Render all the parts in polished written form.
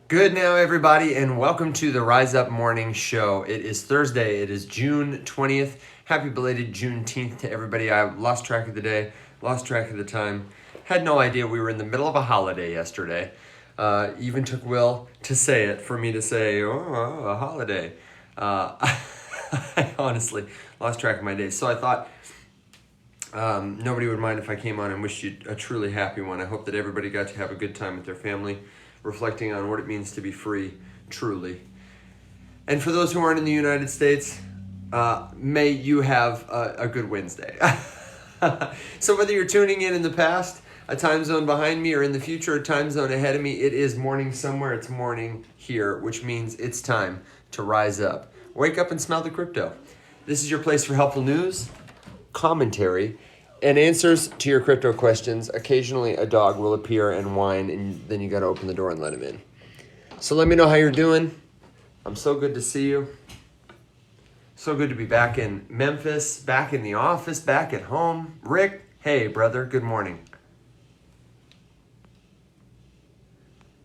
Good now, everybody, and welcome to the Rise Up Morning Show. It is Thursday. It is June 20th. Happy belated Juneteenth to everybody. I lost track of the day, lost track of the time. Had no idea we were in the middle of a holiday yesterday. Even took Will to say it for me to say, oh, a holiday. I honestly lost track of my days. So I thought nobody would mind if I came on and wished you a truly happy one. I hope that everybody got to have a good time with their family, reflecting on what it means to be free, truly. And for those who aren't in the United States, may you have a good Wednesday. So whether you're tuning in the past, a time zone behind me, or in the future, a time zone ahead of me, it is morning somewhere. It's morning here, which means it's time to rise up. Wake up and smell the crypto. This is your place for helpful news, commentary, and answers to your crypto questions. Occasionally a dog will appear and whine, and then you got to open the door and let him in. So let me know how you're doing. I'm so good to see you. So good to be back in Memphis, back in the office, back at home. Rick, hey brother, good morning.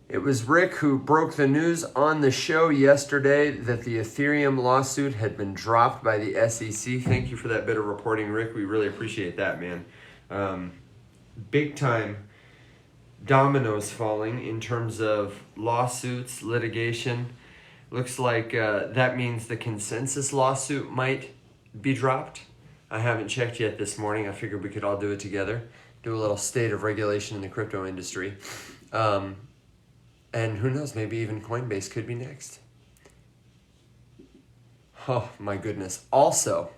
It was Rick who broke the news on the show yesterday that the Ethereum lawsuit had been dropped by the SEC. Thank you for that bit of reporting, Rick. We really appreciate that, man. Big time dominoes falling in terms of lawsuits, litigation. Looks like that means the consensus lawsuit might be dropped. I haven't checked yet this morning. I figured we could all do it together. Do a little state of regulation in the crypto industry. And who knows, maybe even Coinbase could be next. Oh my goodness. Also,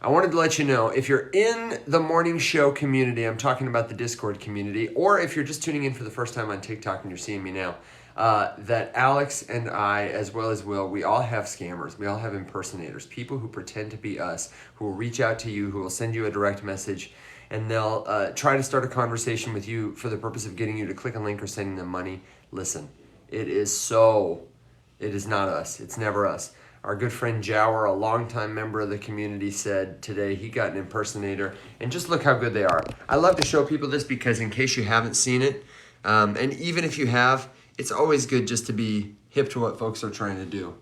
I wanted to let you know, if you're in the morning show community, I'm talking about the Discord community, or if you're just tuning in for the first time on TikTok and you're seeing me now, that Alex and I, as well as Will, we all have scammers. We all have impersonators, people who pretend to be us, who will reach out to you, who will send you a direct message, and they'll try to start a conversation with you for the purpose of getting you to click a link or sending them money. Listen, it is not us. It's never us. Our good friend Jower, a longtime member of the community, said today he got an impersonator, and just look how good they are. I love to show people this because in case you haven't seen it, and even if you have, it's always good just to be hip to what folks are trying to do.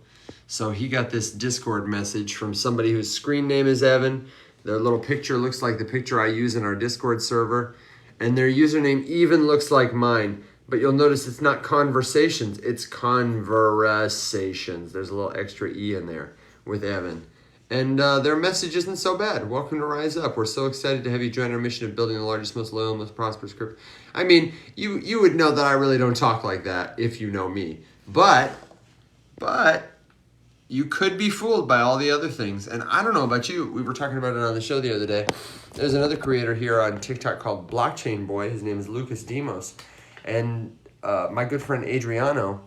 So he got this Discord message from somebody whose screen name is Evan. Their little picture looks like the picture I use in our Discord server, and their username even looks like mine. But you'll notice it's not conversations, it's conversations. There's a little extra E in there with Evan. And their message isn't so bad. Welcome to Rise Up. We're so excited to have you join our mission of building the largest, most loyal, most prosperous crypto. I mean, you would know that I really don't talk like that if you know me. But you could be fooled by all the other things. And I don't know about you. We were talking about it on the show the other day. There's another creator here on TikTok called Blockchain Boy. His name is Lucas Demos. And my good friend Adriano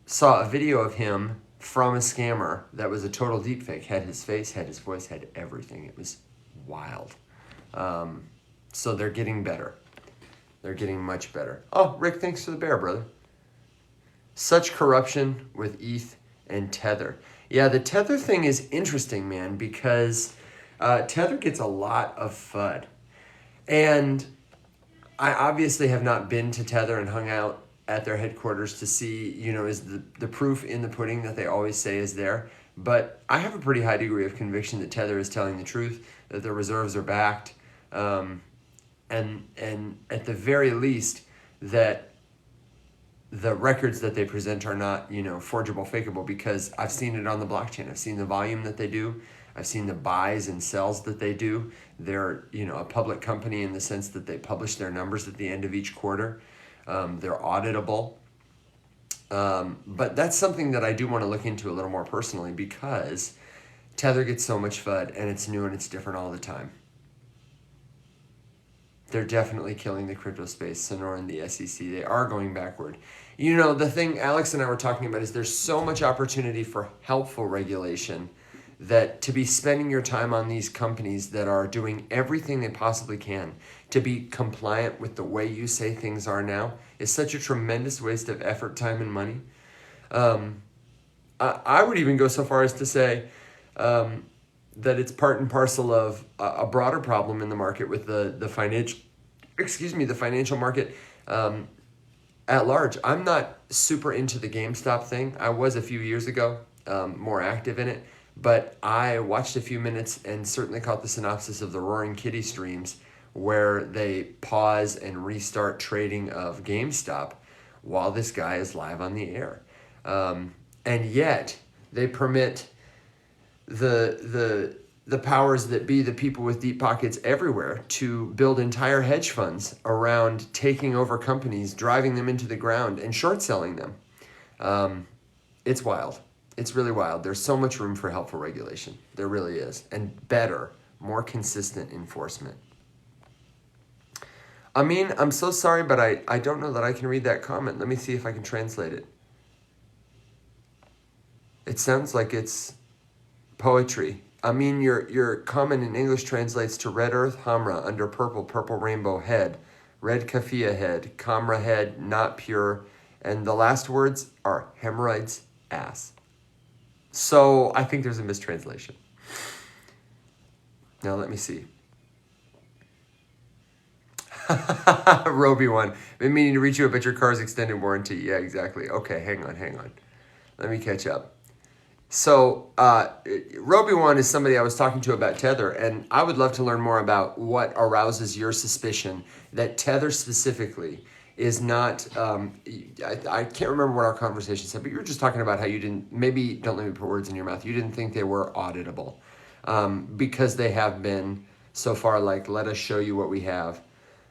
saw a video of him from a scammer that was a total deepfake. Had his face, had his voice, had everything. It was wild. So they're getting better. They're getting much better. Oh, Rick, thanks for the bear, brother. Such corruption with ETH and Tether. Yeah, the Tether thing is interesting, man, because Tether gets a lot of FUD. And I obviously have not been to Tether and hung out at their headquarters to see, is the proof in the pudding that they always say is there. But I have a pretty high degree of conviction that Tether is telling the truth, that their reserves are backed, and at the very least that the records that they present are not, forgeable, fakeable, because I've seen it on the blockchain. I've seen the volume that they do. I've seen the buys and sells that they do. They're, a public company in the sense that they publish their numbers at the end of each quarter. They're auditable. But that's something that I do want to look into a little more personally, because Tether gets so much FUD, and it's new and it's different all the time. They're definitely killing the crypto space, Sonora and the SEC. They are going backward. The thing Alex and I were talking about is there's so much opportunity for helpful regulation that to be spending your time on these companies that are doing everything they possibly can to be compliant with the way you say things are now is such a tremendous waste of effort, time, and money. I would even go so far as to say that it's part and parcel of a broader problem in the market with the financial market at large, I'm not super into the GameStop thing. I was a few years ago, more active in it, but I watched a few minutes and certainly caught the synopsis of the Roaring Kitty streams where they pause and restart trading of GameStop while this guy is live on the air. And yet they permit the powers that be, the people with deep pockets everywhere, to build entire hedge funds around taking over companies, driving them into the ground, and short selling them. It's wild. It's really wild. There's so much room for helpful regulation. There really is. And better, more consistent enforcement. Amin, I'm so sorry, but I don't know that I can read that comment. Let me see if I can translate it. It sounds like it's poetry. I mean, your comment in English translates to red earth, hamra, under purple, purple rainbow, head, red kafia head, kamra head, not pure, and the last words are hemorrhoids, ass. So I think there's a mistranslation. Now let me see. Roby one, been meaning to reach you about your car's extended warranty. Yeah, exactly. Okay, hang on. Let me catch up. So, Roby one is somebody I was talking to about Tether, and I would love to learn more about what arouses your suspicion that Tether specifically is not, I can't remember what our conversation said, but you were just talking about how you didn't, maybe don't let me put words in your mouth, you didn't think they were auditable, because they have been so far, like, let us show you what we have.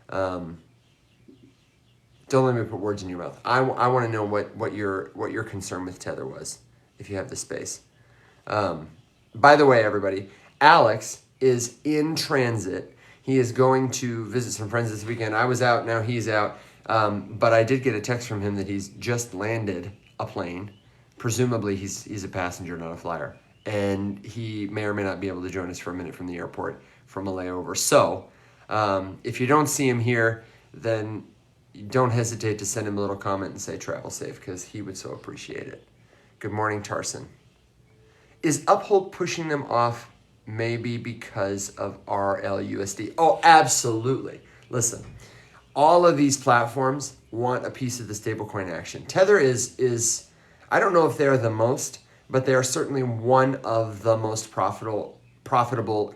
Don't let me put words in your mouth. I want to know what your concern with Tether was, if you have the space. By the way, everybody, Alex is in transit. He is going to visit some friends this weekend. I was out, now he's out. But I did get a text from him that he's just landed a plane. Presumably he's a passenger, not a flyer. And he may or may not be able to join us for a minute from the airport from a layover. So if you don't see him here, then don't hesitate to send him a little comment and say travel safe, because he would so appreciate it. Good morning, Tarson. Is Uphold pushing them off maybe because of RLUSD? Oh, absolutely. Listen, all of these platforms want a piece of the stablecoin action. Tether is I don't know if they're the most, but they are certainly one of the most profitable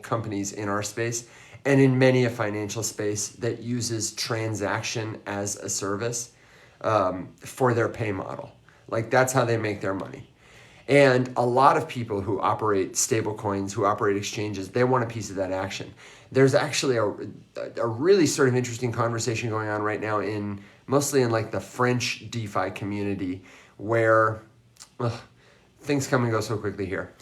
companies in our space, and in many a financial space that uses transaction as a service for their pay model. Like, that's how they make their money. And a lot of people who operate stablecoins, who operate exchanges, they want a piece of that action. There's actually a really sort of interesting conversation going on right now mostly in like the French DeFi community, where things come and go so quickly here.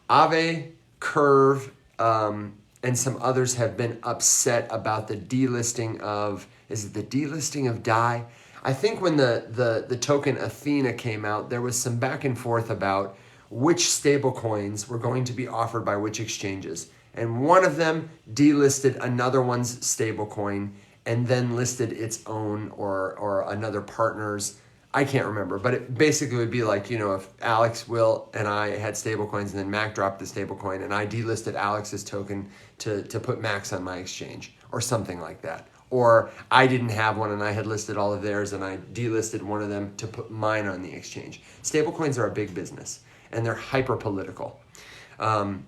Aave, Curve, and some others have been upset about the delisting of, is it the delisting of DAI? I think when the token Athena came out, there was some back and forth about which stablecoins were going to be offered by which exchanges. And one of them delisted another one's stablecoin and then listed its own or another partner's. I can't remember, but it basically would be like, if Alex, Will, and I had stablecoins and then Mac dropped the stablecoin and I delisted Alex's token to put Max on my exchange or something like that. Or I didn't have one and I had listed all of theirs and I delisted one of them to put mine on the exchange. Stablecoins are a big business and they're hyper political.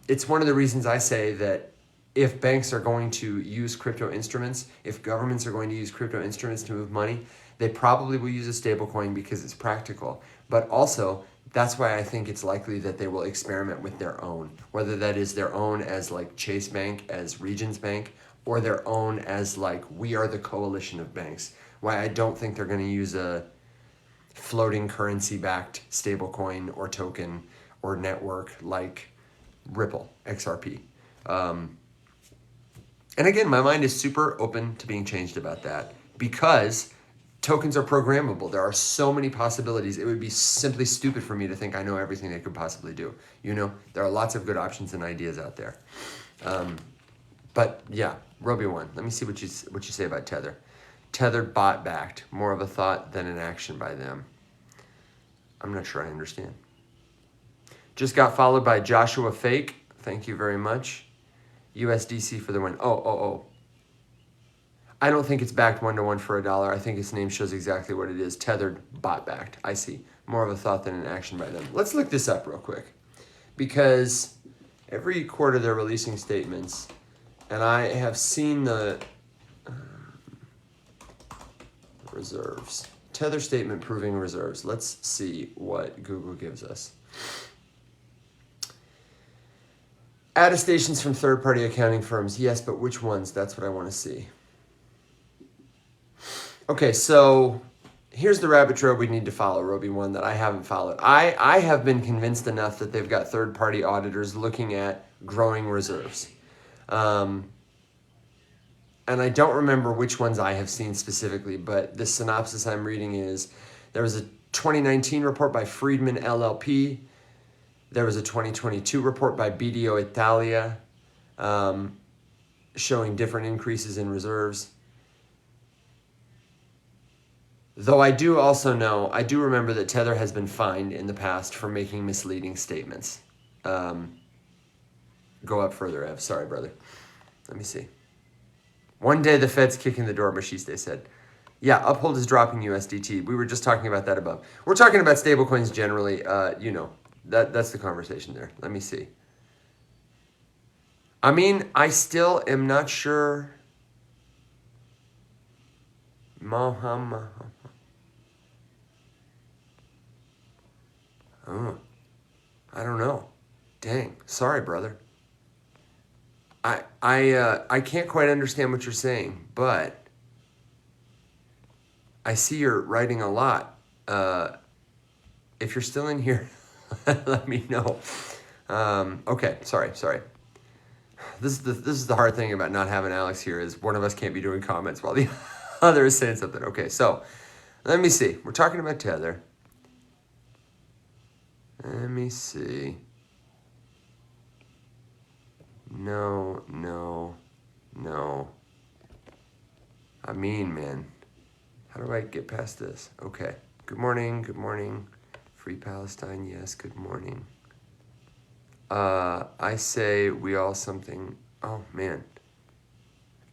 It's one of the reasons I say that if banks are going to use crypto instruments, if governments are going to use crypto instruments to move money, they probably will use a stablecoin because it's practical. But also, that's why I think it's likely that they will experiment with their own, whether that is their own as like Chase Bank, as Regions Bank, or their own as like, we are the coalition of banks. Why I don't think they're going to use a floating currency backed stablecoin or token or network like Ripple, XRP. And again, my mind is super open to being changed about that because tokens are programmable. There are so many possibilities. It would be simply stupid for me to think I know everything they could possibly do. There are lots of good options and ideas out there. But yeah, Roby one. Let me see what you say about Tether. Tethered bot backed, more of a thought than an action by them. I'm not sure I understand. Just got followed by Joshua Fake. Thank you very much. USDC for the win. Oh. I don't think it's backed 1-to-1 for $1. I think its name shows exactly what it is. Tethered, bot backed. I see. More of a thought than an action by them. Let's look this up real quick. Because every quarter they're releasing statements. And I have seen the reserves. Tether statement proving reserves. Let's see what Google gives us. Attestations from third-party accounting firms. Yes, but which ones? That's what I want to see. Okay, so here's the rabbit trail we need to follow, Roby one, that I haven't followed. I have been convinced enough that they've got third-party auditors looking at growing reserves. And I don't remember which ones I have seen specifically, but the synopsis I'm reading is there was a 2019 report by Friedman LLP. There was a 2022 report by BDO Italia showing different increases in reserves. Though I do also know, I do remember that Tether has been fined in the past for making misleading statements. Go up further, Ev. Sorry, brother. Let me see. One day the Fed's kicking the door, Mashiste said. Yeah, Uphold is dropping USDT. We were just talking about that above. We're talking about stablecoins generally. That's the conversation there. Let me see. I mean, I still am not sure. Mohammed. Oh, I don't know. Dang. Sorry, brother. I can't quite understand what you're saying, but I see you're writing a lot. If you're still in here, let me know. Okay, sorry. This is the hard thing about not having Alex here is one of us can't be doing comments while the other is saying something. Okay, so let me see. We're talking about Tether. Let me see. No. I mean, man. How do I get past this? Okay. Good morning. Free Palestine, yes, good morning. I say we all something. Oh, man.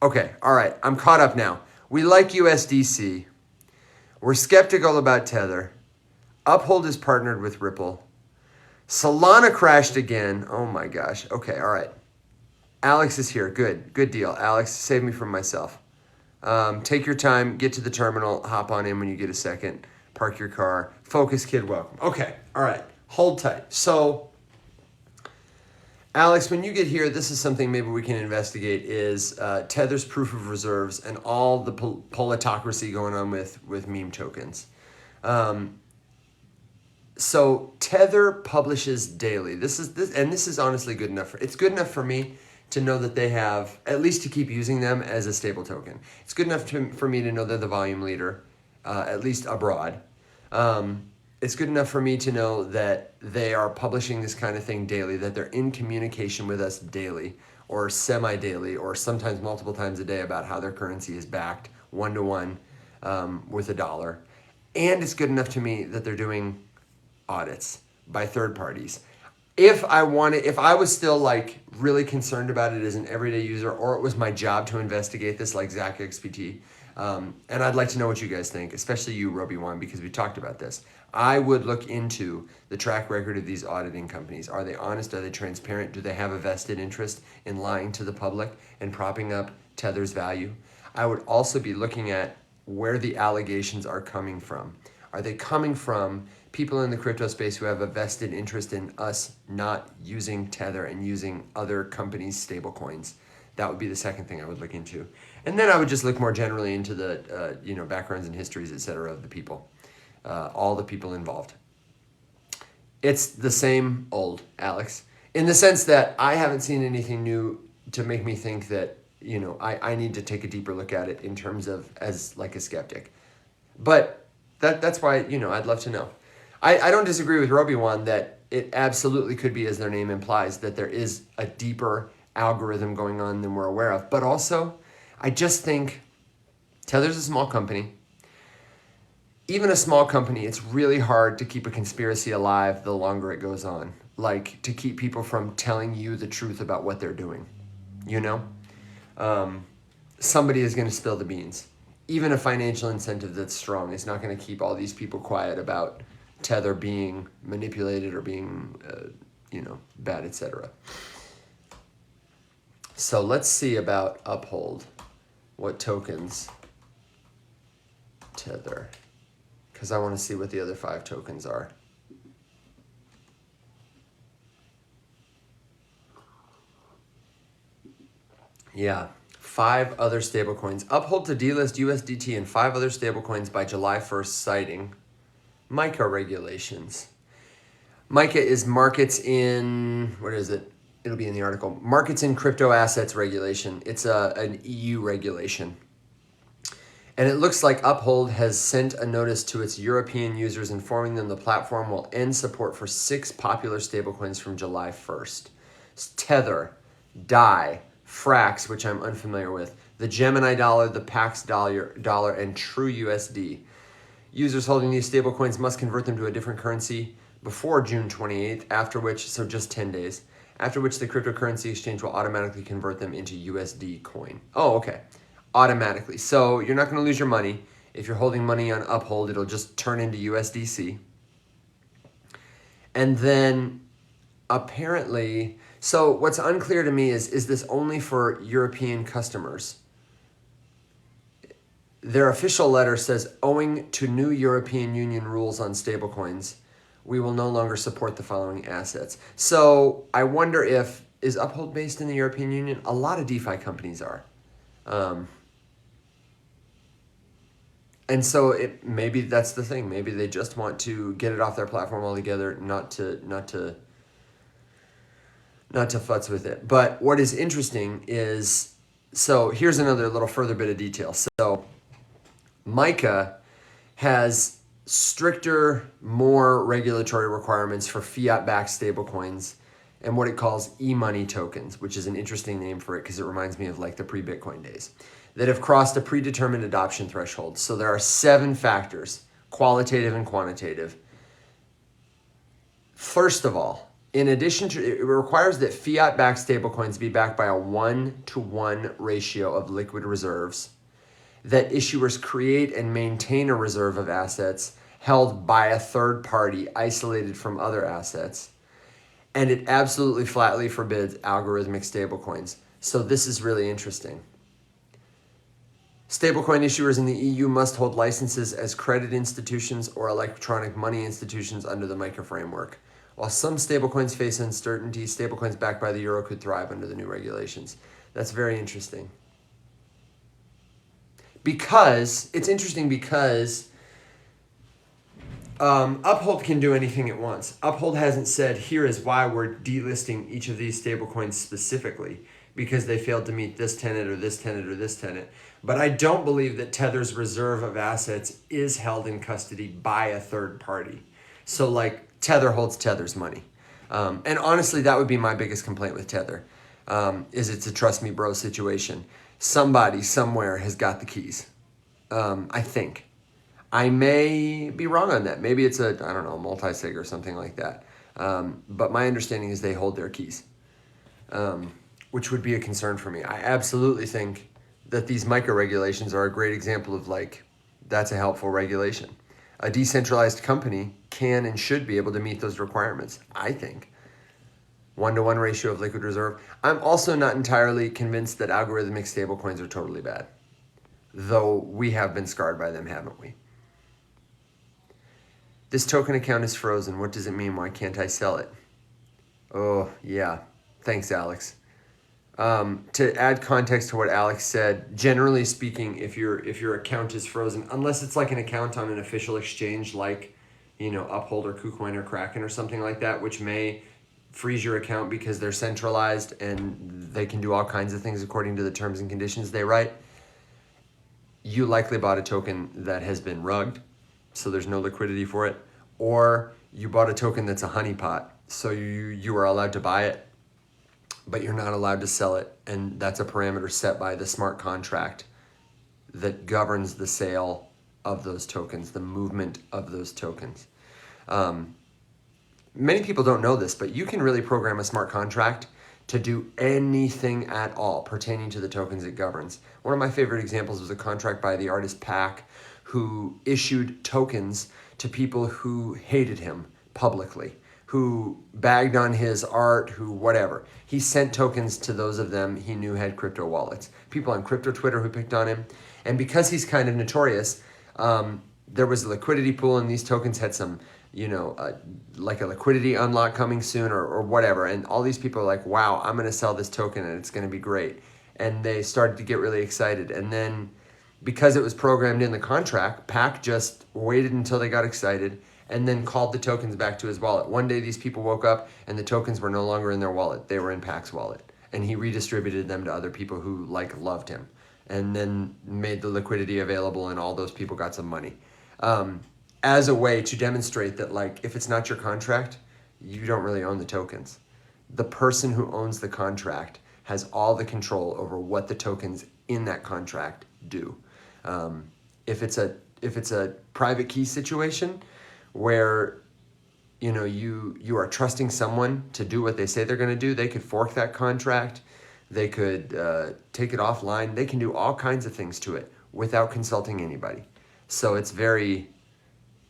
Okay, all right. I'm caught up now. We like USDC. We're skeptical about Tether. Uphold is partnered with Ripple. Solana crashed again. Oh, my gosh. Okay, all right. Alex is here. Good deal. Alex, save me from myself. Take your time. Get to the terminal. Hop on in when you get a second. Park your car. Focus, kid, welcome. Okay, all right. Hold tight. So, Alex, when you get here, this is something maybe we can investigate is Tether's proof of reserves and all the politocracy going on with meme tokens. So Tether publishes daily. This is honestly good enough. It's good enough for me to know that they have, at least to keep using them as a stable token. It's good enough for me to know they're the volume leader, at least abroad. It's good enough for me to know that they are publishing this kind of thing daily, that they're in communication with us daily or semi-daily or sometimes multiple times a day about how their currency is backed 1-to-1 with $1. And it's good enough to me that they're doing audits by third parties. If I was still like really concerned about it as an everyday user, or it was my job to investigate this like Zach XPT, and I'd like to know what you guys think, especially you, Roby1, because we talked about this. I would look into the track record of these auditing companies. Are they honest? Are they transparent? Do they have a vested interest in lying to the public and propping up Tether's value? I would also be looking at where the allegations are coming from. Are they coming from people in the crypto space who have a vested interest in us not using Tether and using other companies' stablecoins? That would be the second thing I would look into. And then I would just look more generally into the backgrounds and histories, et cetera, of the people, all the people involved. It's the same old, Alex, in the sense that I haven't seen anything new to make me think that, I need to take a deeper look at it in terms of as like a skeptic. But that's why, I'd love to know. I don't disagree with Roby1 that it absolutely could be, as their name implies, that there is a deeper algorithm going on than we're aware of. But also, I just think Tether's a small company. Even a small company, it's really hard to keep a conspiracy alive the longer it goes on. Like, to keep people from telling you the truth about what they're doing, somebody is going to spill the beans. Even a financial incentive that's strong is not going to keep all these people quiet about Tether being manipulated or being, bad, etc. So let's see about Uphold. What tokens Tether? Because I want to see what the other 5 tokens are. Yeah, 5 other stablecoins. Uphold to delist USDT and 5 other stablecoins by July 1st, citing MiCA regulations. MiCA is markets in, what is it? It'll be in the article. Markets in crypto assets regulation. It's an EU regulation. And it looks like Uphold has sent a notice to its European users informing them the platform will end support for 6 popular stablecoins from July 1st. It's Tether, DAI, Frax, which I'm unfamiliar with, the Gemini dollar, the Pax dollar, and True USD. Users holding these stablecoins must convert them to a different currency before June 28th, after which, so just 10 days, after which the cryptocurrency exchange will automatically convert them into USD coin. Oh, okay. Automatically. So you're not going to lose your money. If you're holding money on Uphold, it'll just turn into USDC. And then apparently, so what's unclear to me is this only for European customers? Their official letter says, owing to new European Union rules on stablecoins, we will no longer support the following assets. So I wonder is Uphold based in the European Union? A lot of DeFi companies are. And so maybe that's the thing. Maybe they just want to get it off their platform altogether, not to futz with it. But what is interesting is, so here's another little further bit of detail. So MiCA has stricter, more regulatory requirements for fiat-backed stablecoins and what it calls e-money tokens, which is an interesting name for it because it reminds me of like the pre-Bitcoin days, that have crossed a predetermined adoption threshold. So there are 7 factors, qualitative and quantitative. First of all, in addition to, it requires that fiat-backed stablecoins be backed by a 1-to-1 ratio of liquid reserves, that issuers create and maintain a reserve of assets held by a third party isolated from other assets, and it absolutely flatly forbids algorithmic stablecoins. So this is really interesting. Stablecoin issuers in the EU must hold licenses as credit institutions or electronic money institutions under the MiCA framework. While some stablecoins face uncertainty, stablecoins backed by the euro could thrive under the new regulations. That's very interesting. Because, it's interesting because Uphold can do anything it wants. Uphold hasn't said, here is why we're delisting each of these stablecoins specifically, because they failed to meet this tenet or this tenet or this tenet. But I don't believe that Tether's reserve of assets is held in custody by a third party. So like Tether holds Tether's money. And honestly, that would be my biggest complaint with Tether, is it's a trust me bro situation. Somebody somewhere has got the keys. I think. I may be wrong on that. Maybe it's a multi-sig or something like that. But my understanding is they hold their keys, which would be a concern for me. I absolutely think that these MiCA regulations are a great example of that's a helpful regulation. A decentralized company can and should be able to meet those requirements, I think. 1-to-1 ratio of liquid reserve. I'm also not entirely convinced that algorithmic stablecoins are totally bad, though we have been scarred by them, haven't we? This token account is frozen. What does it mean? Why can't I sell it? Oh, yeah. Thanks, Alex. To add context to what Alex said, generally speaking, if your account is frozen, unless it's like an account on an official exchange like, Uphold or KuCoin or Kraken or something like that, which may freeze your account because they're centralized and they can do all kinds of things according to the terms and conditions they write, you likely bought a token that has been rugged, so there's no liquidity for it, or you bought a token that's a honeypot, so you are allowed to buy it, but you're not allowed to sell it, and that's a parameter set by the smart contract that governs the sale of those tokens, the movement of those tokens. Many people don't know this, but you can really program a smart contract to do anything at all pertaining to the tokens it governs. One of my favorite examples was a contract by the artist Pac, who issued tokens to people who hated him publicly, who bagged on his art, who whatever. He sent tokens to those of them he knew had crypto wallets. People on crypto Twitter who picked on him. And because he's kind of notorious, there was a liquidity pool, and these tokens had some, like a liquidity unlock coming soon or whatever. And all these people are like, wow, I'm going to sell this token and it's going to be great. And they started to get really excited. And then because it was programmed in the contract, Pac just waited until they got excited and then called the tokens back to his wallet. One day these people woke up and the tokens were no longer in their wallet. They were in Pac's wallet. And he redistributed them to other people who loved him, and then made the liquidity available, and all those people got some money. As a way to demonstrate that, if it's not your contract, you don't really own the tokens. The person who owns the contract has all the control over what the tokens in that contract do. If it's a private key situation where you are trusting someone to do what they say they're going to do, they could fork that contract. They could take it offline. They can do all kinds of things to it without consulting anybody. So it's very,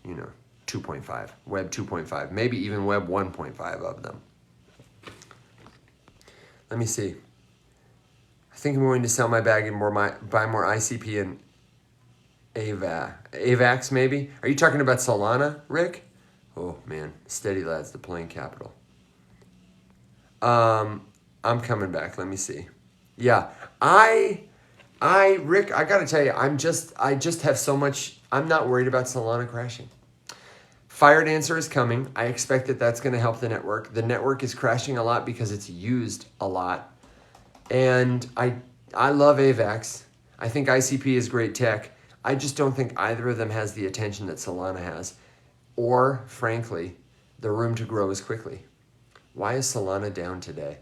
2.5, Web 2.5, maybe even Web 1.5 of them. Let me see. I think I'm going to sell my bag and buy more ICP and AVAX maybe. Are you talking about Solana, Rick? Oh man, steady lads, deploying capital. I'm coming back. Let me see. Yeah, Rick, I gotta tell you, I just have so much. I'm not worried about Solana crashing. FireDancer is coming. I expect that that's going to help the network. The network is crashing a lot because it's used a lot, and I love AVAX. I think ICP is great tech. I just don't think either of them has the attention that Solana has, or frankly, the room to grow as quickly. Why is Solana down today?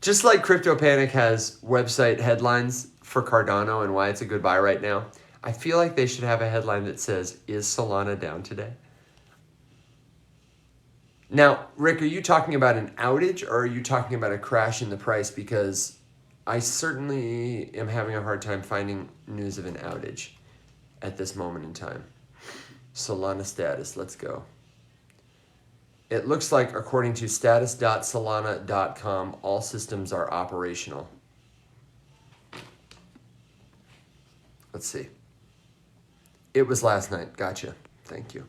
Just like CryptoPanic has website headlines for Cardano and why it's a good buy right now, I feel like they should have a headline that says, is Solana down today? Now, Rick, are you talking about an outage or are you talking about a crash in the price? Because I certainly am having a hard time finding news of an outage at this moment in time. Solana status, let's go. It looks like, according to status.solana.com, all systems are operational. Let's see. It was last night. Gotcha. Thank you.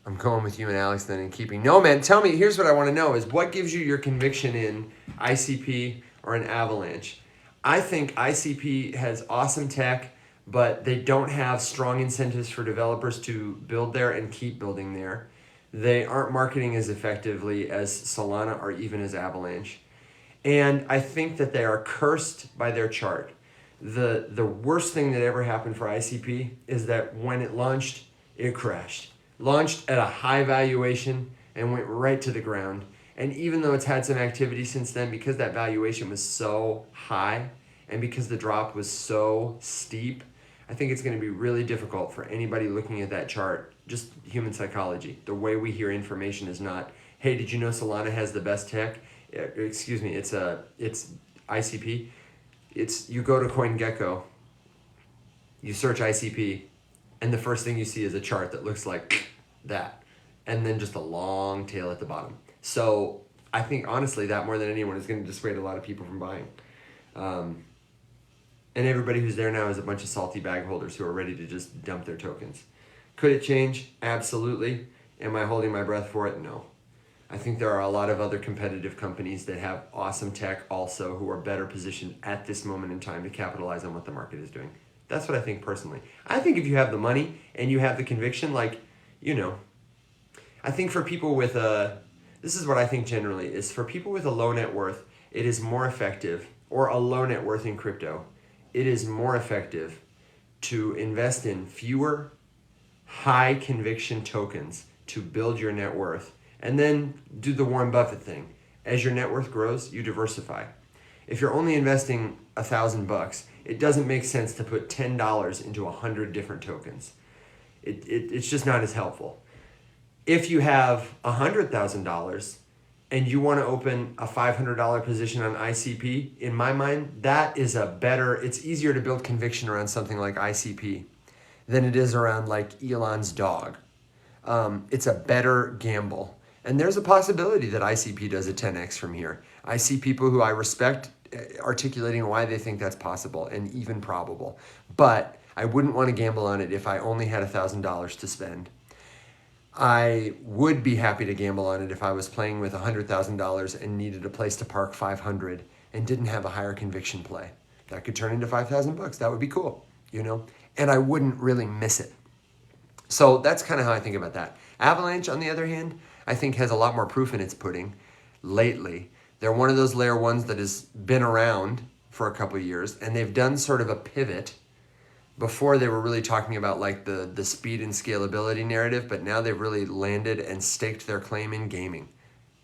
I'm going with you and Alex then in keeping. No, man, tell me, here's what I want to know is what gives you your conviction in ICP or an Avalanche? I think ICP has awesome tech, but they don't have strong incentives for developers to build there and keep building there. They aren't marketing as effectively as Solana or even as Avalanche. And I think that they are cursed by their chart. The worst thing that ever happened for ICP is that when it launched, it crashed. Launched at a high valuation and went right to the ground. And even though it's had some activity since then, because that valuation was so high and because the drop was so steep, I think it's going to be really difficult for anybody looking at that chart, just human psychology. The way we hear information is not, hey, did you know Solana has the best tech? Excuse me, it's ICP. You go to CoinGecko, you search ICP, and the first thing you see is a chart that looks like that, and then just a long tail at the bottom. So I think, honestly, that more than anyone is going to dissuade a lot of people from buying. And everybody who's there now is a bunch of salty bag holders who are ready to just dump their tokens. Could it change? Absolutely. Am I holding my breath for it? No. I think there are a lot of other competitive companies that have awesome tech also who are better positioned at this moment in time to capitalize on what the market is doing. That's what I think personally. I think if you have the money and you have the conviction, I think for people with this is what I think generally, is for people with a low net worth, it is more effective, or a low net worth in crypto, it is more effective to invest in fewer high conviction tokens to build your net worth, and then do the Warren Buffett thing. As your net worth grows, you diversify. If you're only investing $1,000, it doesn't make sense to put $10 into 100 different tokens. It's just not as helpful. If you have $100,000 and you want to open a $500 position on ICP, in my mind, that is it's easier to build conviction around something like ICP than it is around like Elon's dog. It's a better gamble. And there's a possibility that ICP does a 10x from here. I see people who I respect articulating why they think that's possible and even probable. But I wouldn't want to gamble on it if I only had $1,000 to spend. I would be happy to gamble on it if I was playing with $100,000 and needed a place to park 500 and didn't have a higher conviction play. That could turn into $5,000. That would be cool, you know? And I wouldn't really miss it. So that's kind of how I think about that. Avalanche, on the other hand, I think has a lot more proof in its pudding lately. They're one of those layer ones that has been around for a couple of years, and they've done sort of a pivot. Before they were really talking about like the speed and scalability narrative, but now they've really landed and staked their claim in gaming.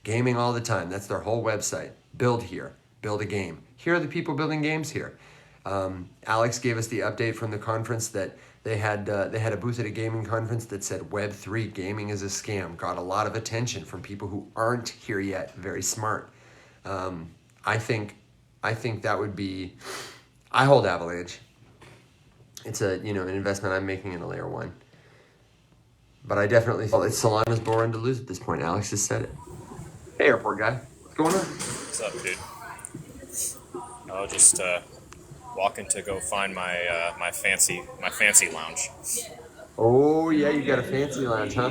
Gaming all the time. That's their whole website. Build here. Build a game. Here are the people building games here. Alex gave us the update from the conference that they had a booth at a gaming conference that said Web3 gaming is a scam. Got a lot of attention from people who aren't here yet. Very smart. I think that would be. I hold Avalanche. It's an investment I'm making in a layer one. But I definitely feel it's Solana's bull run to lose at this point. Alex has said it. Hey, airport guy. What's going on? What's up, dude? I was just walking to go find my fancy lounge. Oh yeah, you got a fancy lounge, huh?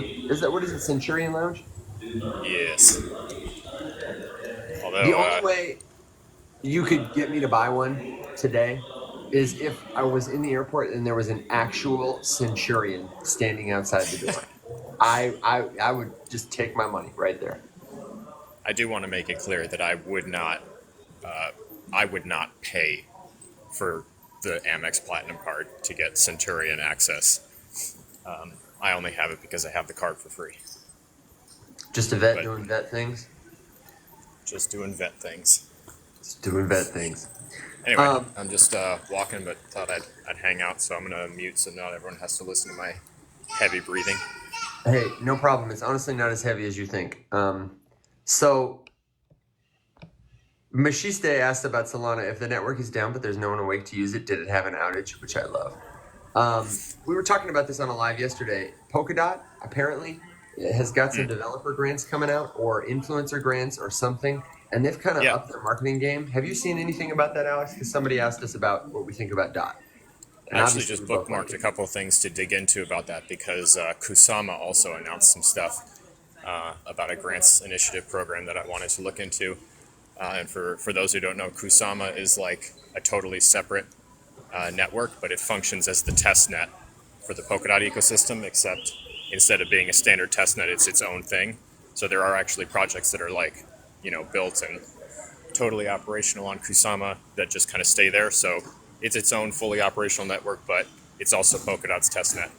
What is it, Centurion Lounge? Yes. Although The only way you could get me to buy one today is if I was in the airport and there was an actual Centurion standing outside the door. I would just take my money right there. I do want to make it clear that I would not pay for the Amex Platinum card to get Centurion access. I only have it because I have the card for free. Just a vet doing vet things? Just doing vet things. Just doing vet things. Anyway, I'm just walking, but thought I'd hang out, so I'm going to mute so not everyone has to listen to my heavy breathing. Hey, no problem. It's honestly not as heavy as you think. So, Machiste asked about Solana. If the network is down but there's no one awake to use it, did it have an outage? Which I love. We were talking about this on a live yesterday. Polkadot, apparently, has got some developer grants coming out or influencer grants or something. And they've kind of upped their marketing game. Have you seen anything about that, Alex? Because somebody asked us about what we think about DOT. I actually just bookmarked a couple of things to dig into about that because Kusama also announced some stuff about a grants initiative program that I wanted to look into. And for those who don't know, Kusama is like a totally separate network, but it functions as the test net for the Polkadot ecosystem, except instead of being a standard test net, it's its own thing. So there are actually projects that are like, built and totally operational on Kusama that just kind of stay there. So it's its own fully operational network, but it's also Polkadot's testnet,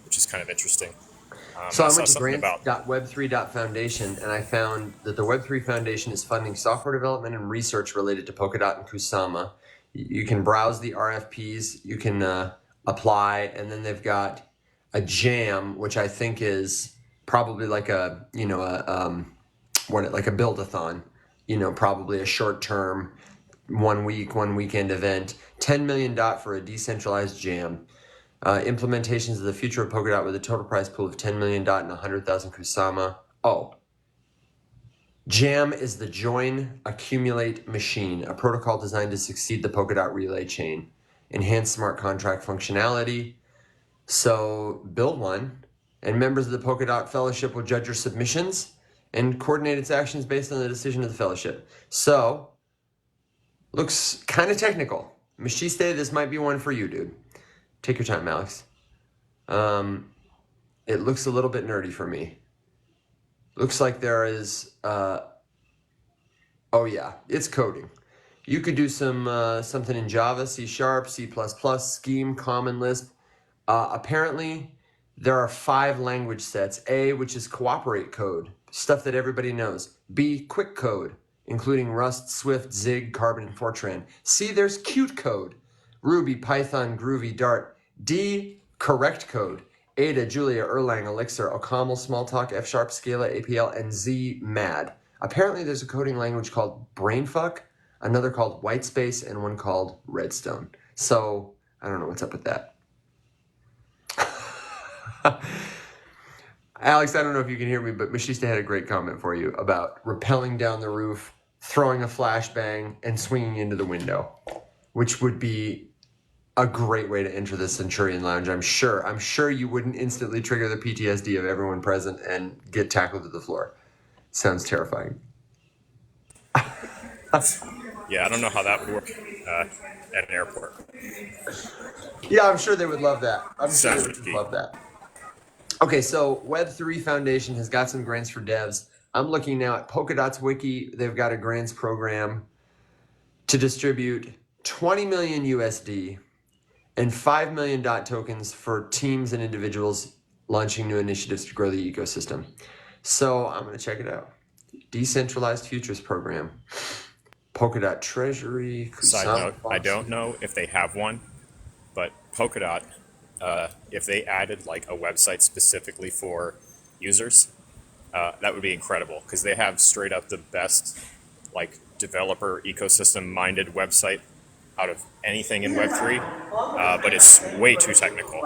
which is kind of interesting. So I went to grants.web3.foundation and I found that the Web3 Foundation is funding software development and research related to Polkadot and Kusama. You can browse the RFPs, you can apply, and then they've got a jam, which I think is probably like like a build-a-thon, probably a short-term, 1 week, 1 weekend event. 10 million DOT for a decentralized jam. Implementations of the future of Polkadot with a total prize pool of 10 million DOT and 100,000 Kusama. Oh. Jam is the join accumulate machine, a protocol designed to succeed the Polkadot relay chain. Enhance smart contract functionality. So build one, and members of the Polkadot Fellowship will judge your submissions and coordinate its actions based on the decision of the fellowship. So, looks kind of technical. Machiste, this might be one for you, dude. Take your time, Alex. It looks a little bit nerdy for me. Looks like there is, it's coding. You could do something in Java, C#, C++, Scheme, Common Lisp. Apparently, there are 5 language sets. A, which is cooperate code, stuff that everybody knows. B, quick code, including Rust, Swift, Zig, Carbon, and Fortran. C, there's cute code, Ruby, Python, Groovy, Dart. D, correct code, Ada, Julia, Erlang, Elixir, OCaml, Smalltalk, F#, Scala, APL, and ZMAD. Apparently there's a coding language called Brainfuck, another called Whitespace, and one called Redstone. So I don't know what's up with that. Alex, I don't know if you can hear me, but Mashista had a great comment for you about rappelling down the roof, throwing a flashbang, and swinging into the window, which would be a great way to enter the Centurion Lounge. I'm sure you wouldn't instantly trigger the PTSD of everyone present and get tackled to the floor. Sounds terrifying. Yeah, I don't know how that would work at an airport. Yeah, I'm sure they would love that. I'm sure Sounds they would risky. love that. Okay, so Web3 Foundation has got some grants for devs. I'm looking now at Polkadot's wiki. They've got a grants program to distribute 20 million USD and 5 million DOT tokens for teams and individuals launching new initiatives to grow the ecosystem. So I'm going to check it out. Decentralized Futures Program. Polkadot Treasury. Side note, I don't know if they have one, but Polkadot, if they added like a website specifically for users, that would be incredible because they have straight up the best like developer ecosystem minded website out of anything in Web3, but it's way too technical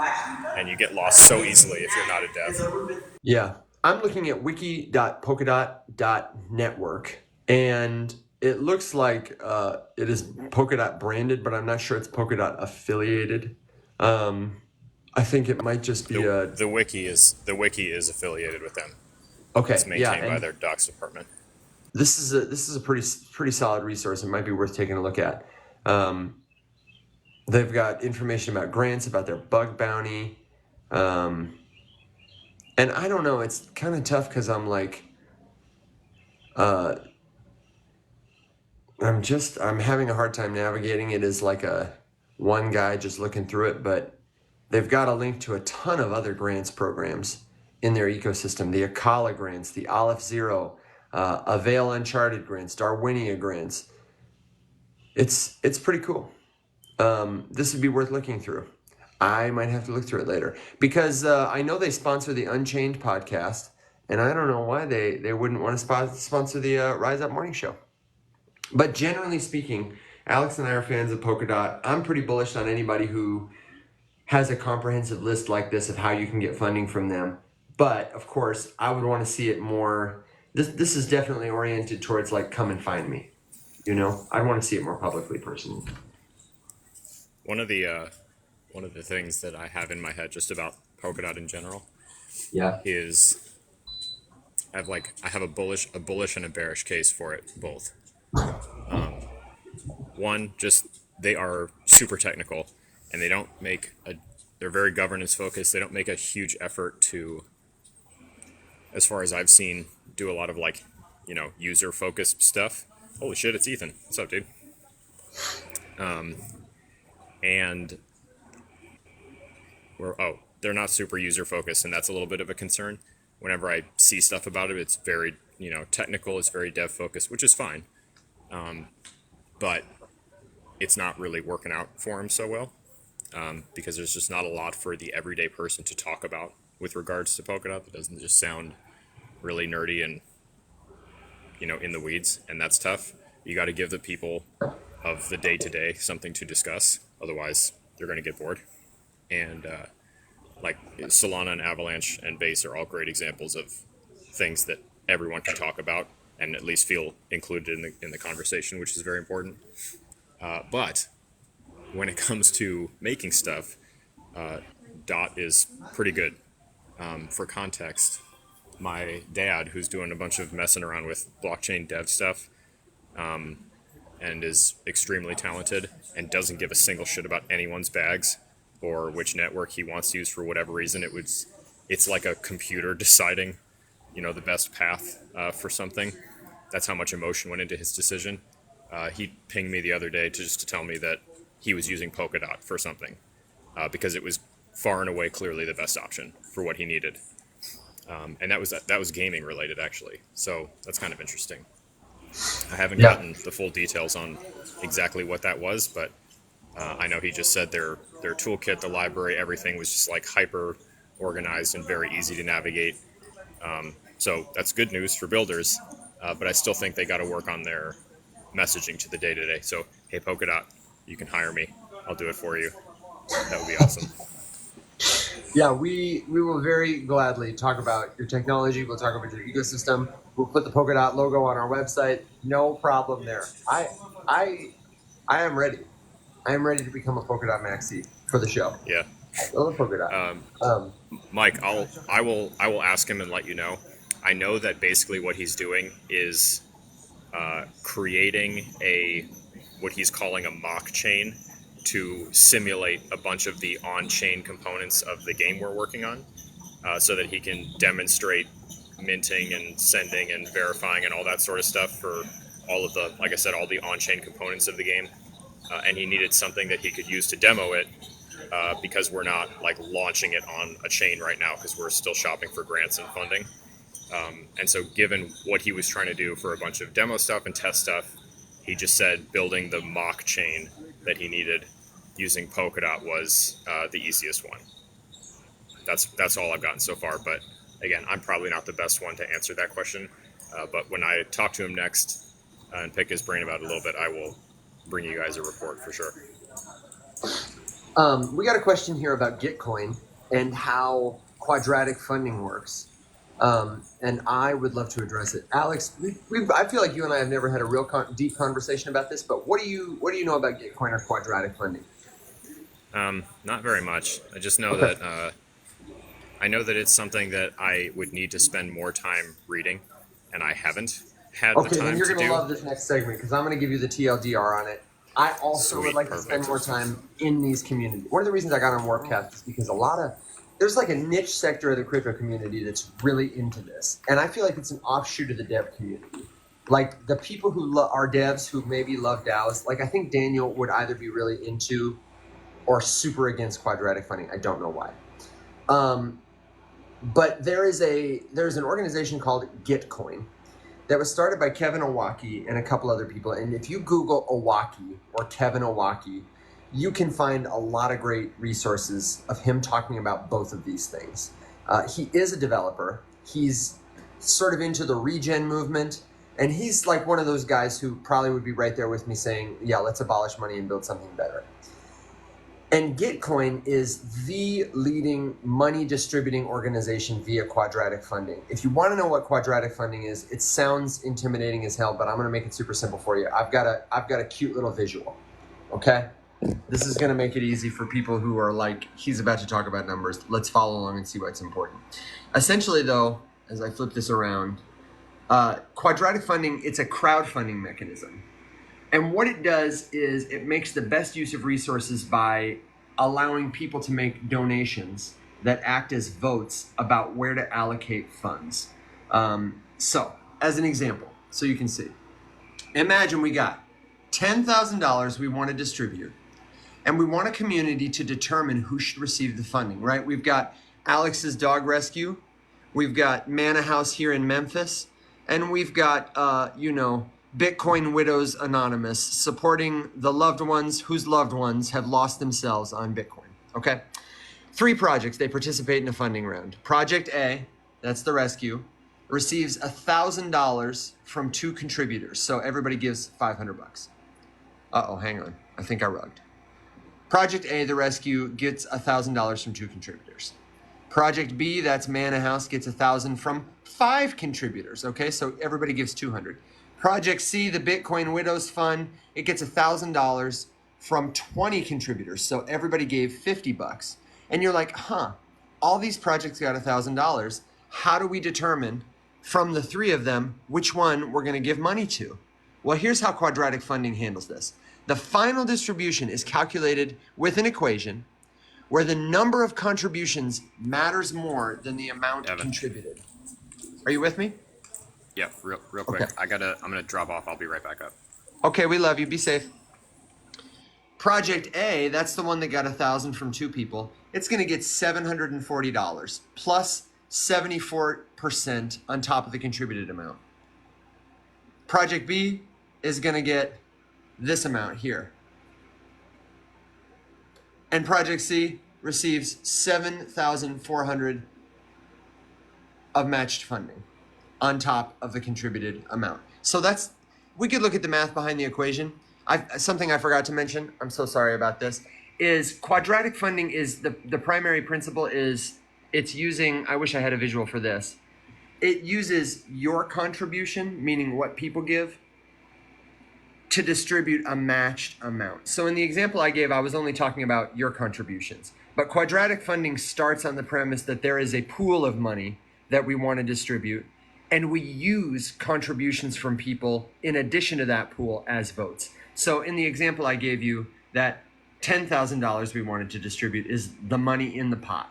and you get lost so easily if you're not a dev. Yeah. I'm looking at wiki.polkadot.network, and it looks like it is Polkadot branded, but I'm not sure it's Polkadot affiliated. I think it might just be The wiki is affiliated with them. okay. It's maintained by their docs department. This is a pretty solid resource. It might be worth taking a look at. They've got information about grants, about their bug bounty, and I don't know. It's kind of tough because I'm like, I'm having a hard time navigating it as like a one guy just looking through it, but they've got a link to a ton of other grants programs in their ecosystem. The Akala grants, the Aleph Zero, Avail Uncharted grants, Darwinia grants. It's pretty cool. This would be worth looking through. I might have to look through it later because I know they sponsor the Unchained podcast, and I don't know why they wouldn't want to sponsor the Rise Up Morning Show. But generally speaking, Alex and I are fans of Polkadot. I'm pretty bullish on anybody who has a comprehensive list like this of how you can get funding from them. But of course, I would want to see it more. This is definitely oriented towards like come and find me. You know, I want to see it more publicly, personally. One of the things that I have in my head just about Polkadot in general, is I have a bullish and a bearish case for it both. One, just they are super technical, and they're very governance focused. They don't make a huge effort to, as far as I've seen, do a lot of user focused stuff. Holy shit, it's Ethan. What's up, dude? And they're not super user focused, and that's a little bit of a concern. Whenever I see stuff about it, it's very technical. It's very dev focused, which is fine, but it's not really working out for them so well because there's just not a lot for the everyday person to talk about with regards to Polkadot. That doesn't just sound really nerdy and in the weeds, and that's tough. You got to give the people of the day-to-day something to discuss, otherwise they're going to get bored. And Solana and Avalanche and Base are all great examples of things that everyone can talk about and at least feel included in the conversation, which is very important. But when it comes to making stuff, Dot is pretty good. For context, my dad, who's doing a bunch of messing around with blockchain dev stuff, and is extremely talented and doesn't give a single shit about anyone's bags or which network he wants to use for whatever reason. It's like a computer deciding, the best path for something. That's how much emotion went into his decision. He pinged me the other day to tell me that he was using Polkadot for something because it was far and away clearly the best option for what he needed. And that was gaming related, actually. So that's kind of interesting. I haven't gotten the full details on exactly what that was, but I know he just said their toolkit, the library, everything was just like hyper organized and very easy to navigate. So that's good news for builders, but I still think they got to work on their messaging to the day-to-day. So, hey, Polkadot, you can hire me. I'll do it for you. That would be awesome. Yeah, we will very gladly talk about your technology. We'll talk about your ecosystem. We'll put the Polkadot logo on our website. No problem there. I am ready. I am ready to become a Polkadot maxi for the show. Yeah. I love Polkadot. Mike, I will ask him and let you know. I know that basically what he's doing is creating what he's calling a mock chain to simulate a bunch of the on-chain components of the game we're working on, so that he can demonstrate minting and sending and verifying and all that sort of stuff for all of the, like I said, all the on-chain components of the game. And he needed something that he could use to demo it, because we're not like launching it on a chain right now because we're still shopping for grants and funding. And so given what he was trying to do for a bunch of demo stuff and test stuff, he just said building the mock chain that he needed using Polkadot was the easiest one. That's all I've gotten so far. But again, I'm probably not the best one to answer that question. But when I talk to him next and pick his brain about it a little bit, I will bring you guys a report for sure. We got a question here about Gitcoin and how quadratic funding works. And I would love to address it. Alex, I feel like you and I have never had a real deep conversation about this, but what do you know about Gitcoin or quadratic funding? Not very much. I just know that I know that it's something that I would need to spend more time reading, and I haven't had the time to do. Okay, then you're going to love this next segment because I'm going to give you the TLDR on it. I also would like to spend more time in these communities. One of the reasons I got on Warpcast is because there's like a niche sector of the crypto community that's really into this. And I feel like it's an offshoot of the dev community. Like the people who are devs who maybe love DAOs, like I think Daniel would either be really into or super against quadratic funding. I don't know why. But there's an organization called Gitcoin that was started by Kevin Owocki and a couple other people. And if you Google Owocki or Kevin Owocki, you can find a lot of great resources of him talking about both of these things. He is a developer. He's sort of into the regen movement. And he's like one of those guys who probably would be right there with me saying, yeah, let's abolish money and build something better. And Gitcoin is the leading money distributing organization via quadratic funding. If you want to know what quadratic funding is, it sounds intimidating as hell, but I'm going to make it super simple for you. I've got a cute little visual. Okay? This is going to make it easy for people who are like, he's about to talk about numbers. Let's follow along and see what's important. Essentially, though, as I flip this around, quadratic funding, it's a crowdfunding mechanism. And what it does is it makes the best use of resources by allowing people to make donations that act as votes about where to allocate funds. So, as an example, so you can see, imagine we got $10,000 we want to distribute, and we want a community to determine who should receive the funding, right? We've got Alex's Dog Rescue, we've got Mana House here in Memphis, and we've got, Bitcoin Widows Anonymous supporting the loved ones whose loved ones have lost themselves on Bitcoin, okay? 3 projects, they participate in a funding round. Project A, that's the rescue, receives $1,000 from 2 contributors. So everybody gives $500. Uh-oh, hang on. I think I rugged. Project A, the rescue, gets $1,000 from 2 contributors. Project B, that's Mana House, gets $1,000 from 5 contributors, okay? So everybody gives $200. Project C, the Bitcoin Widows Fund, it gets $1,000 from 20 contributors. So everybody gave $50. And you're like, all these projects got $1,000. How do we determine from the 3 of them which one we're going to give money to? Well, here's how quadratic funding handles this. The final distribution is calculated with an equation where the number of contributions matters more than the amount contributed. Are you with me? Yeah, real quick. Okay. I'm gonna drop off. I'll be right back up. Okay, we love you. Be safe. Project A, that's the one that got $1,000 from 2 people. It's going to get $740 plus 74% on top of the contributed amount. Project B is going to get this amount here. And Project C receives 7,400 of matched funding on top of the contributed amount. So we could look at the math behind the equation. Something I forgot to mention, I'm so sorry about this, is quadratic funding is the primary principle is it's using, I wish I had a visual for this. It uses your contribution, meaning what people give, to distribute a matched amount. So in the example I gave, I was only talking about your contributions. But quadratic funding starts on the premise that there is a pool of money that we want to distribute, and we use contributions from people in addition to that pool as votes. So in the example I gave you, that $10,000 we wanted to distribute is the money in the pot.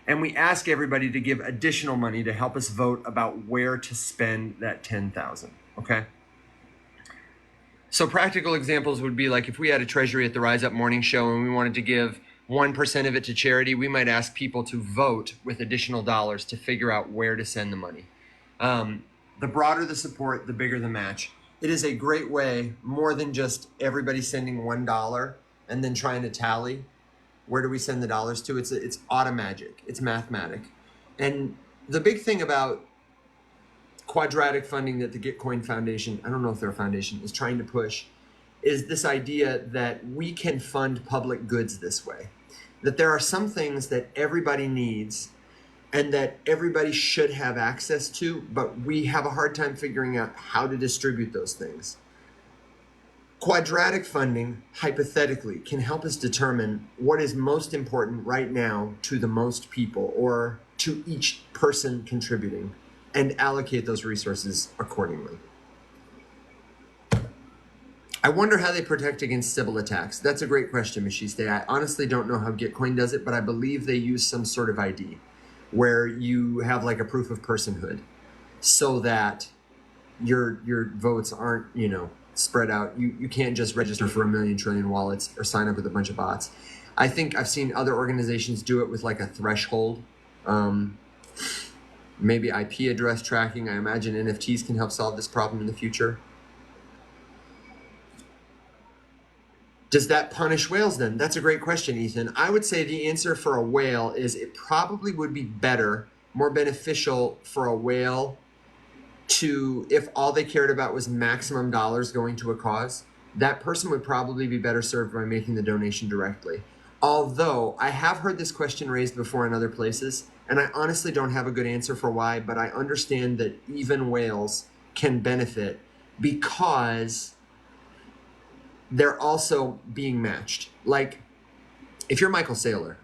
And we ask everybody to give additional money to help us vote about where to spend that $10,000, okay? So practical examples would be like if we had a treasury at the Rise Up Morning Show and we wanted to give 1% of it to charity, we might ask people to vote with additional dollars to figure out where to send the money. The broader the support, the bigger the match. It is a great way, more than just everybody sending $1 and then trying to tally where do we send the dollars to. It's automagic. It's mathematic. And the big thing about quadratic funding that the Gitcoin Foundation, I don't know if they're a foundation, is trying to push, is this idea that we can fund public goods this way. That there are some things that everybody needs and that everybody should have access to, but we have a hard time figuring out how to distribute those things. Quadratic funding, hypothetically, can help us determine what is most important right now to the most people or to each person contributing, and allocate those resources accordingly. I wonder how they protect against Sybil attacks. That's a great question, Mashiste. I honestly don't know how Gitcoin does it, but I believe they use some sort of ID where you have like a proof of personhood so that your votes aren't, spread out. You can't just register for 1 million trillion wallets or sign up with a bunch of bots. I think I've seen other organizations do it with like a threshold. Maybe IP address tracking. I imagine NFTs can help solve this problem in the future. Does that punish whales then? That's a great question, Ethan. I would say the answer for a whale is it probably would be better, more beneficial for a whale to, if all they cared about was maximum dollars going to a cause, that person would probably be better served by making the donation directly. Although I have heard this question raised before in other places, and I honestly don't have a good answer for why, but I understand that even whales can benefit because they're also being matched. Like, if you're Michael Saylor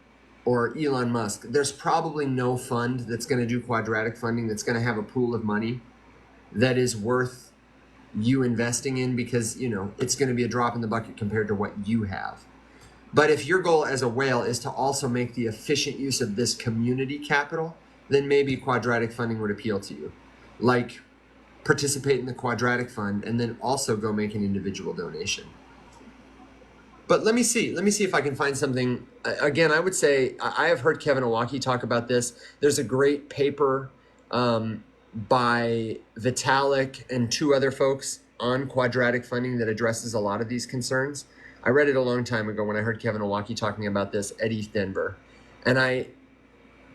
or Elon Musk, there's probably no fund that's going to do quadratic funding that's going to have a pool of money that is worth you investing in because, it's going to be a drop in the bucket compared to what you have. But if your goal as a whale is to also make the efficient use of this community capital, then maybe quadratic funding would appeal to you. Like, participate in the quadratic fund and then also go make an individual donation. But let me see if I can find something. Again, I would say, I have heard Kevin Owocki talk about this. There's a great paper by Vitalik and 2 other folks on quadratic funding that addresses a lot of these concerns. I read it a long time ago when I heard Kevin Owocki talking about this at East Denver. And I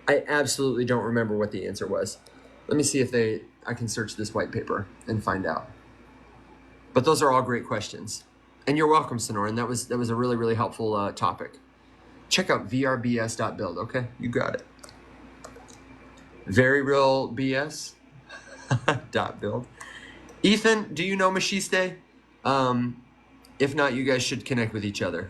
absolutely don't remember what the answer was. Let me see if I can search this white paper and find out. But those are all great questions. And you're welcome, Sonoran. That was a really, really helpful topic. Check out vrbs.build. Okay, you got it. Very real BS .build. Ethan, do you know Mashiste? If not, you guys should connect with each other.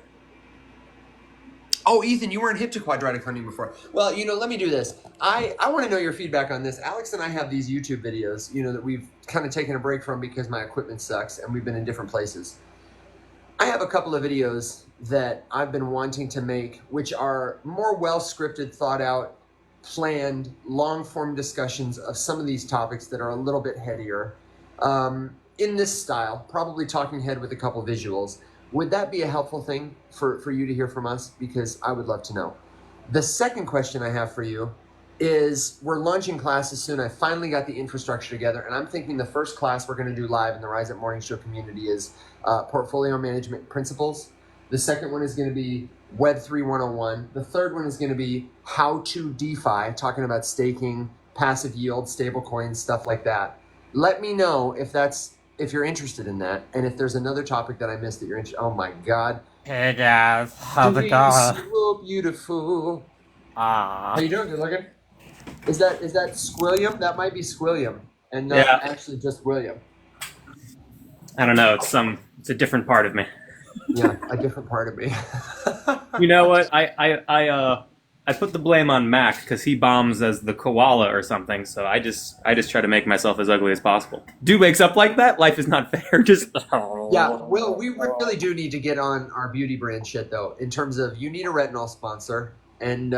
Oh, Ethan, you weren't hip to quadratic funding before. Well, let me do this. I want to know your feedback on this. Alex and I have these YouTube videos, that we've kind of taken a break from because my equipment sucks and we've been in different places. I have a couple of videos that I've been wanting to make, which are more well-scripted, thought out, planned, long-form discussions of some of these topics that are a little bit headier. In this style, probably talking head with a couple visuals. Would that be a helpful thing for you to hear from us? Because I would love to know. The second question I have for you is, we're launching classes soon. I finally got the infrastructure together, and I'm thinking the first class we're going to do live in the Rise Up Morning Show community is Portfolio Management Principles. The second one is going to be Web3 101. The third one is going to be how to DeFi, talking about staking, passive yield, stable coins, stuff like that. Let me know if you're interested in that, and if there's another topic that I missed that you're interested. Oh my God! Hey guys, how's it You going? so beautiful. How Ah, you doing? Good looking. Is that Squilliam? That might be Squilliam, and not yeah. actually just William. I don't know. It's a different part of me. Yeah, a different part of me. You know what? I put the blame on Mac because he bombs as the koala or something. So I just try to make myself as ugly as possible. Dude wakes up like that. Life is not fair. Just Yeah, Will, we really do need to get on our beauty brand shit though. In terms of, you need a retinol sponsor, and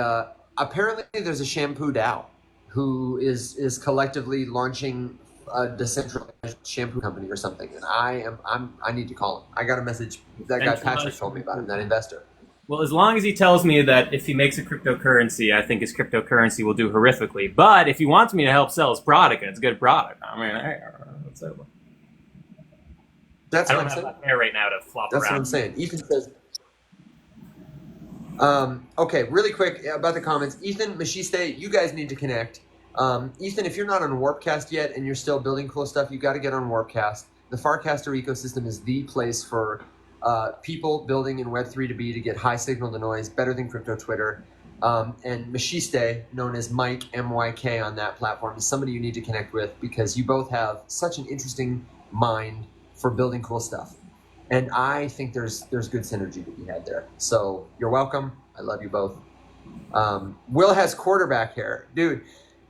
apparently there's a shampoo DAO who is collectively launching a decentralized shampoo company or something. And I need to call him. I got a message that guy Patrick told me about him, that investor. well, as long as he tells me that if he makes a cryptocurrency, I think his cryptocurrency will do horrifically. But if he wants me to help sell his product, and it's a good product, I mean, hey, what's up? That's I what don't I'm have saying. that hair right now to flop That's around. what I'm saying. Ethan says. Okay, really quick about the comments. Ethan, Machiste, you guys need to connect. Ethan, if you're not on Warpcast yet and you're still building cool stuff, you got to get on Warpcast. The Farcaster ecosystem is the place for people building in Web3 to be, to get high signal to noise, better than crypto Twitter. And Machiste, known as Mike, M-Y-K, on that platform, is somebody you need to connect with, because you both have such an interesting mind for building cool stuff. And I think there's good synergy to be had there. So you're welcome. I love you both. Will has quarterback hair, dude.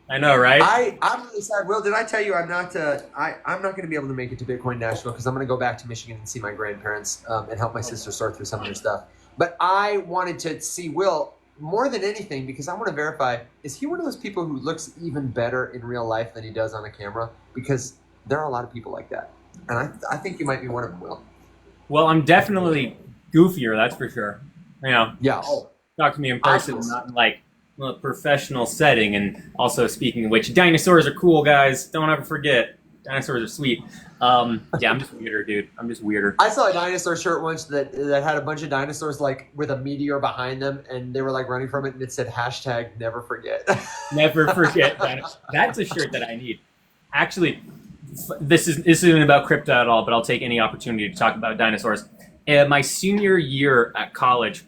I know, right? I'm really sad. Will, did I tell you I'm not going to be able to make it to Bitcoin Nashville because I'm going to go back to Michigan and see my grandparents and help my sister sort through some of their stuff. But I wanted to see Will more than anything because I want to verify, is he one of those people who looks even better in real life than he does on a camera? Because there are a lot of people like that. And I think you might be one of them, Will. Well, I'm definitely goofier, that's for sure. You know, Yeah. Oh, talk to me in person, not in like a professional setting. And also, speaking of which, dinosaurs are cool, guys. Don't ever forget, dinosaurs are sweet. Yeah, I'm just weirder, dude. I'm just weirder. I saw a dinosaur shirt once that had a bunch of dinosaurs like with a meteor behind them, and they were like running from it, and it said hashtag never forget. Never forget that. That's a shirt that I need. Actually, this isn't about crypto at all, but I'll take any opportunity to talk about dinosaurs. My senior year at college,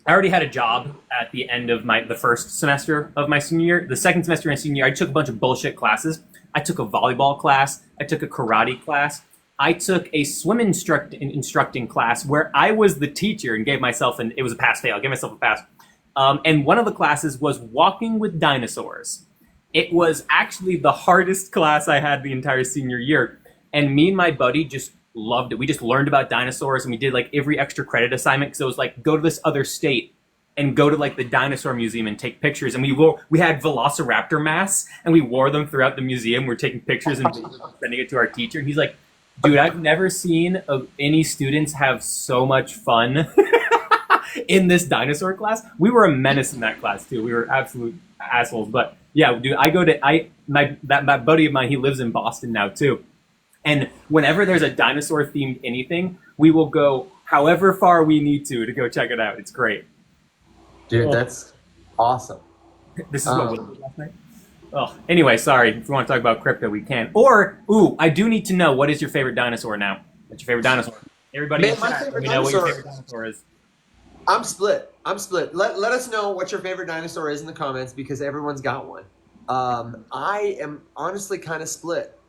I already had a job at the end of the first semester of my senior year. The second semester and senior year, I took a bunch of bullshit classes. I took a volleyball class. I took a karate class. I took a swim instructing class where I was the teacher and gave myself it was a pass-fail. I gave myself a pass. And one of the classes was walking with dinosaurs. It was actually the hardest class I had the entire senior year. And me and my buddy just loved it. We just learned about dinosaurs, and we did like every extra credit assignment because it was like, go to this other state and go to like the dinosaur museum and take pictures. And we had velociraptor masks, and we wore them throughout the museum. We're taking pictures and sending it to our teacher. And he's like, dude, I've never seen any students have so much fun in this dinosaur class. We were a menace in that class too. We were absolute assholes. But yeah, dude, my buddy of mine, he lives in Boston now too. And whenever there's a dinosaur themed anything, we will go however far we need to go check it out. It's great. Dude, that's awesome. This is what we did last night. Oh, anyway, sorry. If you want to talk about crypto, we can. Or, I do need to know, what is your favorite dinosaur now? What's your favorite dinosaur? Everybody, Man, my favorite let me know what your dinosaur- favorite dinosaur is. I'm split. Let us know what your favorite dinosaur is in the comments, because everyone's got one. I am honestly kind of split.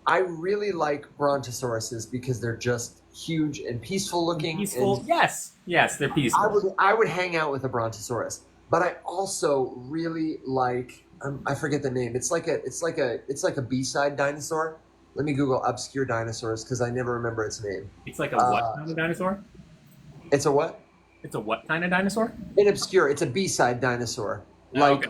I really like brontosauruses because they're just huge and peaceful looking. Peaceful? And Yes, they're peaceful. I would hang out with a brontosaurus, but I also really like, I forget the name. It's like a B-side dinosaur. Let me Google obscure dinosaurs because I never remember its name. It's like a what kind of dinosaur? It's a what? It's a what kind of dinosaur? An obscure. It's a B-side dinosaur. Okay.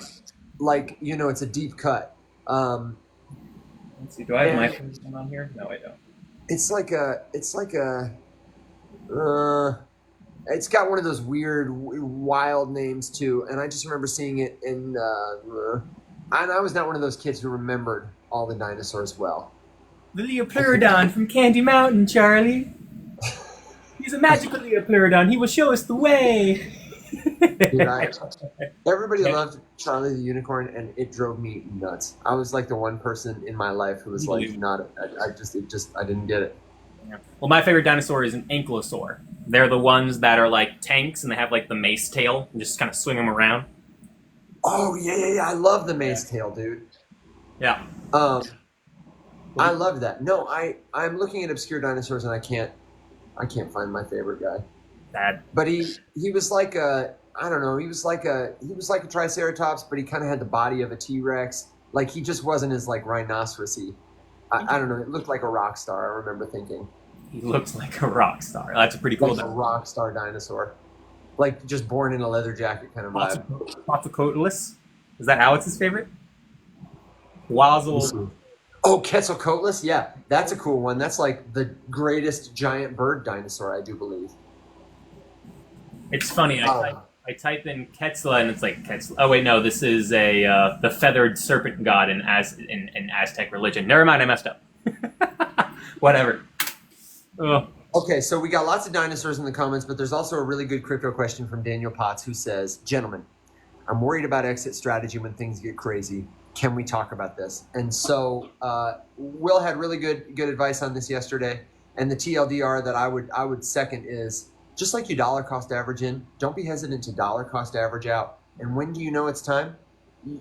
Like it's a deep cut. Let's see. Do I have my phone on here? No, I don't. It's got one of those weird, wild names too, and I just remember seeing it in. And I was not one of those kids who remembered all the dinosaurs well. The Leopleurodon from Candy Mountain, Charlie. He's a magical Leopleurodon. He will show us the way. Dude, everybody loved Charlie the Unicorn, and it drove me nuts. I was like the one person in my life who was like, not. I didn't get it. Yeah. Well, my favorite dinosaur is an ankylosaur. They're the ones that are like tanks, and they have like the mace tail, and just kind of swing them around. Oh yeah. I love the mace tail, dude. Yeah. I love that. No, I'm looking at obscure dinosaurs, and I can't find my favorite guy. Bad. But he was like a, I don't know, he was like a Triceratops, but he kind of had the body of a T-Rex. Like, he just wasn't as like rhinocerosy. I don't know. It looked like a rock star. I remember thinking. He looks like a rock star. That's a pretty cool. Like a rock star dinosaur, like just born in a leather jacket kind of vibe. Quetzalcoatlus. Is that Alex's favorite? Wazzle. Oh, Quetzalcoatlus. Yeah, that's a cool one. That's like the greatest giant bird dinosaur, I do believe. It's funny. I type in Quetzal and it's like Quetzal. Oh wait, no, this is the feathered serpent god in Aztec religion. Never mind, I messed up. Whatever. Ugh. Okay, so we got lots of dinosaurs in the comments, but there's also a really good crypto question from Daniel Potts who says, "Gentlemen, I'm worried about exit strategy when things get crazy. Can we talk about this?" And so Will had really good advice on this yesterday, and the TLDR that I would second is, just like you dollar cost average in, don't be hesitant to dollar cost average out. And when do you know it's time?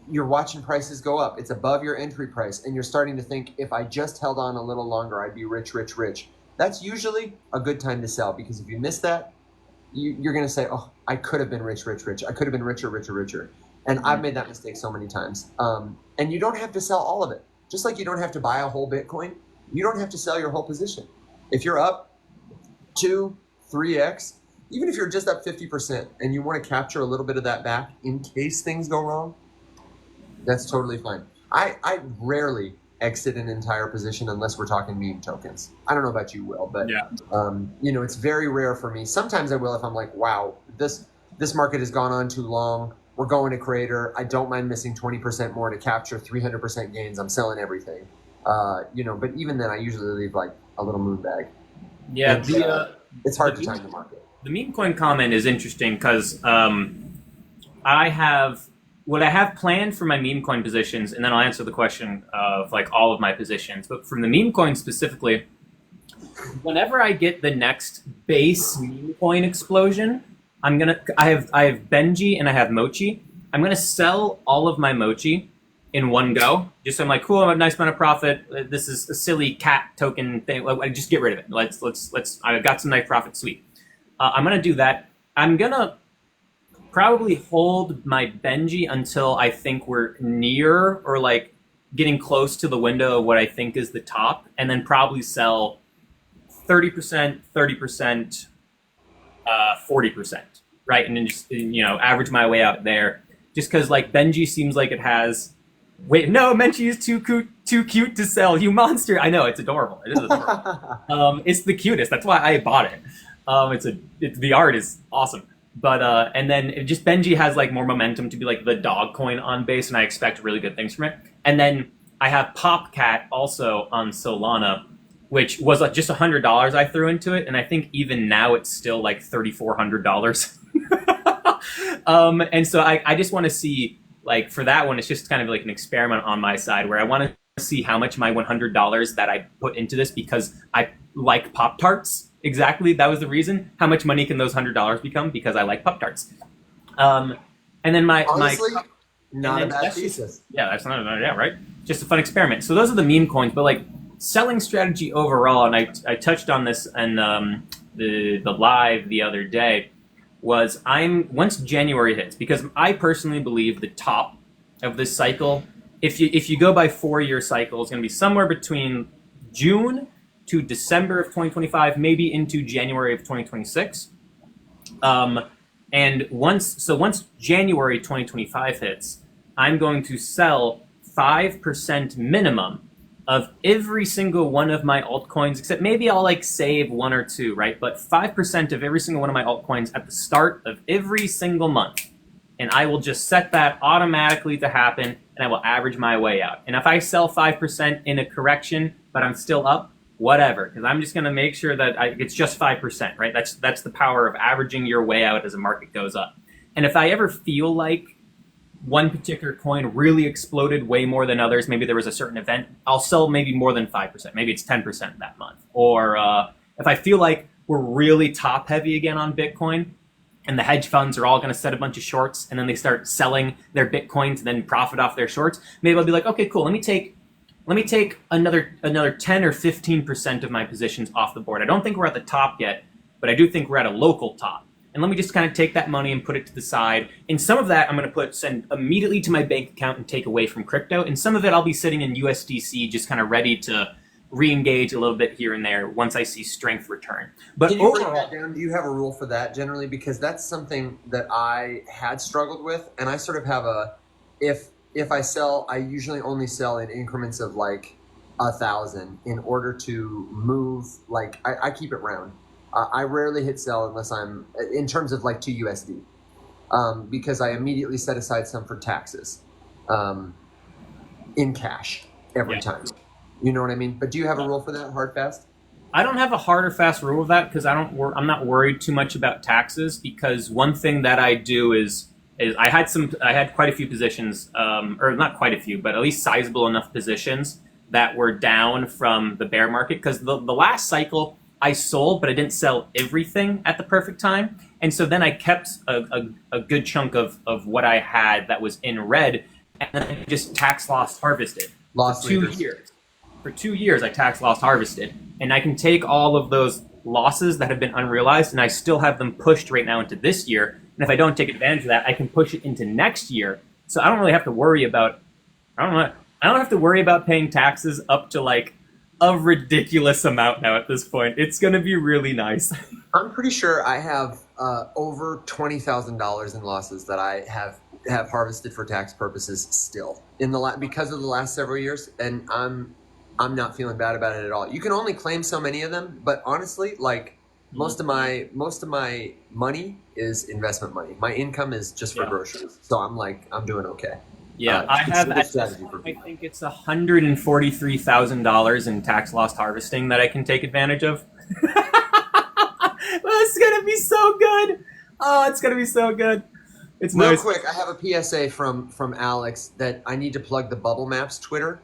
You're watching prices go up. It's above your entry price, and you're starting to think, if I just held on a little longer, I'd be rich, rich, rich. That's usually a good time to sell, because if you miss that, you're going to say, oh, I could have been rich, rich, rich. I could have been richer, richer, richer. And I've made that mistake so many times. And you don't have to sell all of it. Just like you don't have to buy a whole Bitcoin, you don't have to sell your whole position. If you're up 2, 3x, even if you're just up 50% and you want to capture a little bit of that back in case things go wrong, that's totally fine. I rarely exit an entire position unless we're talking meme tokens. I don't know about you, Will, but yeah. It's very rare for me. Sometimes I will if I'm like, wow, this market has gone on too long. We're going to Creator. I don't mind missing 20% more to capture 300% gains. I'm selling everything. But even then I usually leave like a little moon bag. Yeah, it's hard to time the market. The meme coin comment is interesting because I have planned for my meme coin positions, and then I'll answer the question of like all of my positions. But from the meme coin specifically, whenever I get the next base meme coin explosion, I have Benji and I have Mochi. I'm gonna sell all of my Mochi in one go. Just so I'm like, cool, I have a nice amount of profit. This is a silly cat token thing. Just get rid of it. Let's. I got some nice profit. Sweet. I'm gonna do that. I'm gonna probably hold my Benji until I think we're near or like getting close to the window of what I think is the top, and then probably sell 30%, 30%, 40%, right? And then just average my way out there. Just because like Benji seems like it has. Wait, no, Benji is too cute to sell. You monster! I know, it's adorable. It is adorable. It's the cutest. That's why I bought it. The art is awesome. But and then Benji has like more momentum to be like the dog coin on base, and I expect really good things from it. And then I have Popcat also on Solana, which was like just $100 I threw into it, and I think even now it's still like $3,400. And so I just want to see, like, for that one, it's just kind of like an experiment on my side where I want to see how much my $100 that I put into this, because I like Pop-Tarts. Exactly, that was the reason. How much money can those $100 become? Because I like Pop-Tarts. And then honestly, not a bad thesis. That's not right. Just a fun experiment. So those are the meme coins, but like selling strategy overall, and I touched on this in the live the other day, was once January hits, because I personally believe the top of this cycle, if you go by 4-year cycle, is going to be somewhere between June to December of 2025, maybe into January of 2026. And once January 2025 hits, I'm going to sell 5% minimum of every single one of my altcoins, except maybe I'll like save 1 or 2, right? But 5% of every single one of my altcoins at the start of every single month. And I will just set that automatically to happen, and I will average my way out. And if I sell 5% in a correction, but I'm still up, whatever, because I'm just going to make sure that it's just 5%, right? That's the power of averaging your way out as the market goes up. And if I ever feel like one particular coin really exploded way more than others, maybe there was a certain event, I'll sell maybe more than 5%. Maybe it's 10% that month. Or if I feel like we're really top heavy again on Bitcoin, and the hedge funds are all going to set a bunch of shorts, and then they start selling their Bitcoin to then profit off their shorts, maybe I'll be like, okay, cool, let me take another 10 or 15% of my positions off the board. I don't think we're at the top yet, but I do think we're at a local top. And let me just kind of take that money and put it to the side. And some of that I'm going to send immediately to my bank account and take away from crypto. And some of it I'll be sitting in USDC, just kind of ready to re-engage a little bit here and there once I see strength return. But can you break overall, that down? Do you have a rule for that generally? Because that's something that I had struggled with, and I sort of have if I sell, I usually only sell in increments of like 1,000 in order to move. Like I keep it round. I rarely hit sell unless I'm in terms of like to USD, because I immediately set aside some for taxes, in cash every time. You know what I mean? But do you have a rule for that, hard fast? I don't have a hard or fast rule of that because I'm not worried too much about taxes, because one thing that I do is I had quite a few positions, or not quite a few, but at least sizable enough positions that were down from the bear market, because the last cycle I sold, but I didn't sell everything at the perfect time. And so then I kept a good chunk of what I had that was in red, and then I just tax loss harvested for 2 years. For 2 years, I tax loss harvested, and I can take all of those losses that have been unrealized, and I still have them pushed right now into this year. And if I don't take advantage of that, I can push it into next year. So I don't really have to worry about, I don't have to worry about paying taxes up to like a ridiculous amount now at this point. It's going to be really nice. I'm pretty sure I have over $20,000 in losses that I have harvested for tax purposes still because of the last several years, and I'm not feeling bad about it at all. You can only claim so many of them, but honestly, like most of my money is investment money. My income is just for groceries, so I'm doing okay. Yeah, I have. I think it's $143,000 in tax loss harvesting that I can take advantage of. It's gonna be so good. Oh, it's gonna be so good. It's real nice. Quick. I have a PSA from Alex that I need to plug the Bubble Maps Twitter.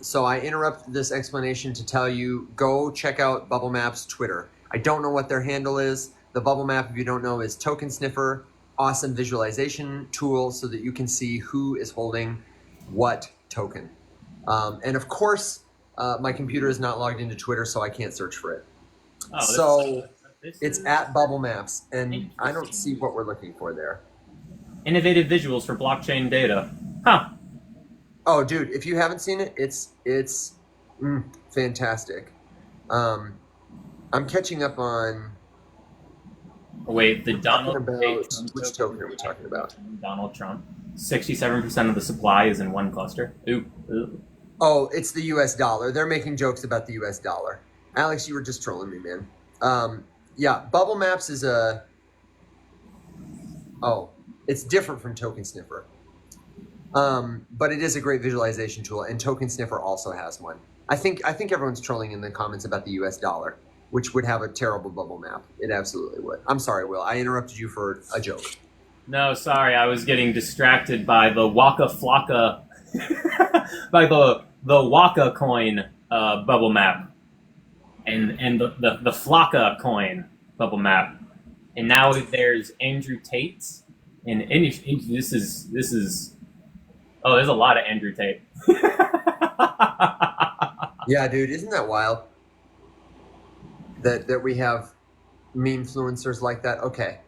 So I interrupt this explanation to tell you, go check out Bubble Maps Twitter. I don't know what their handle is. The Bubble Map, if you don't know, is Token Sniffer. Awesome visualization tool so that you can see who is holding what token. And of course, my computer is not logged into Twitter, so I can't search for it. It's at Bubble Maps, and I don't see what we're looking for there. Innovative visuals for blockchain data. Huh. Oh, dude, if you haven't seen it, it's fantastic. I'm catching up on... Wait, the Donald which token are we talking about? Donald Trump. 67% of the supply is in one cluster. Ooh. Oh, it's the US dollar. They're making jokes about the US dollar. Alex, you were just trolling me, man. Yeah, Bubble Maps is it's different from Token Sniffer. But it is a great visualization tool, and Token Sniffer also has one. I think everyone's trolling in the comments about the US dollar, which would have a terrible bubble map. It absolutely would. I'm sorry, Will. I interrupted you for a joke. No, sorry. I was getting distracted by the Waka Flocka, by the Waka coin bubble map, and the Flocka coin bubble map, and now there's Andrew Tate's, and this is oh, there's a lot of Andrew Tate. Yeah, dude, isn't that wild? That we have meme influencers like that. Okay,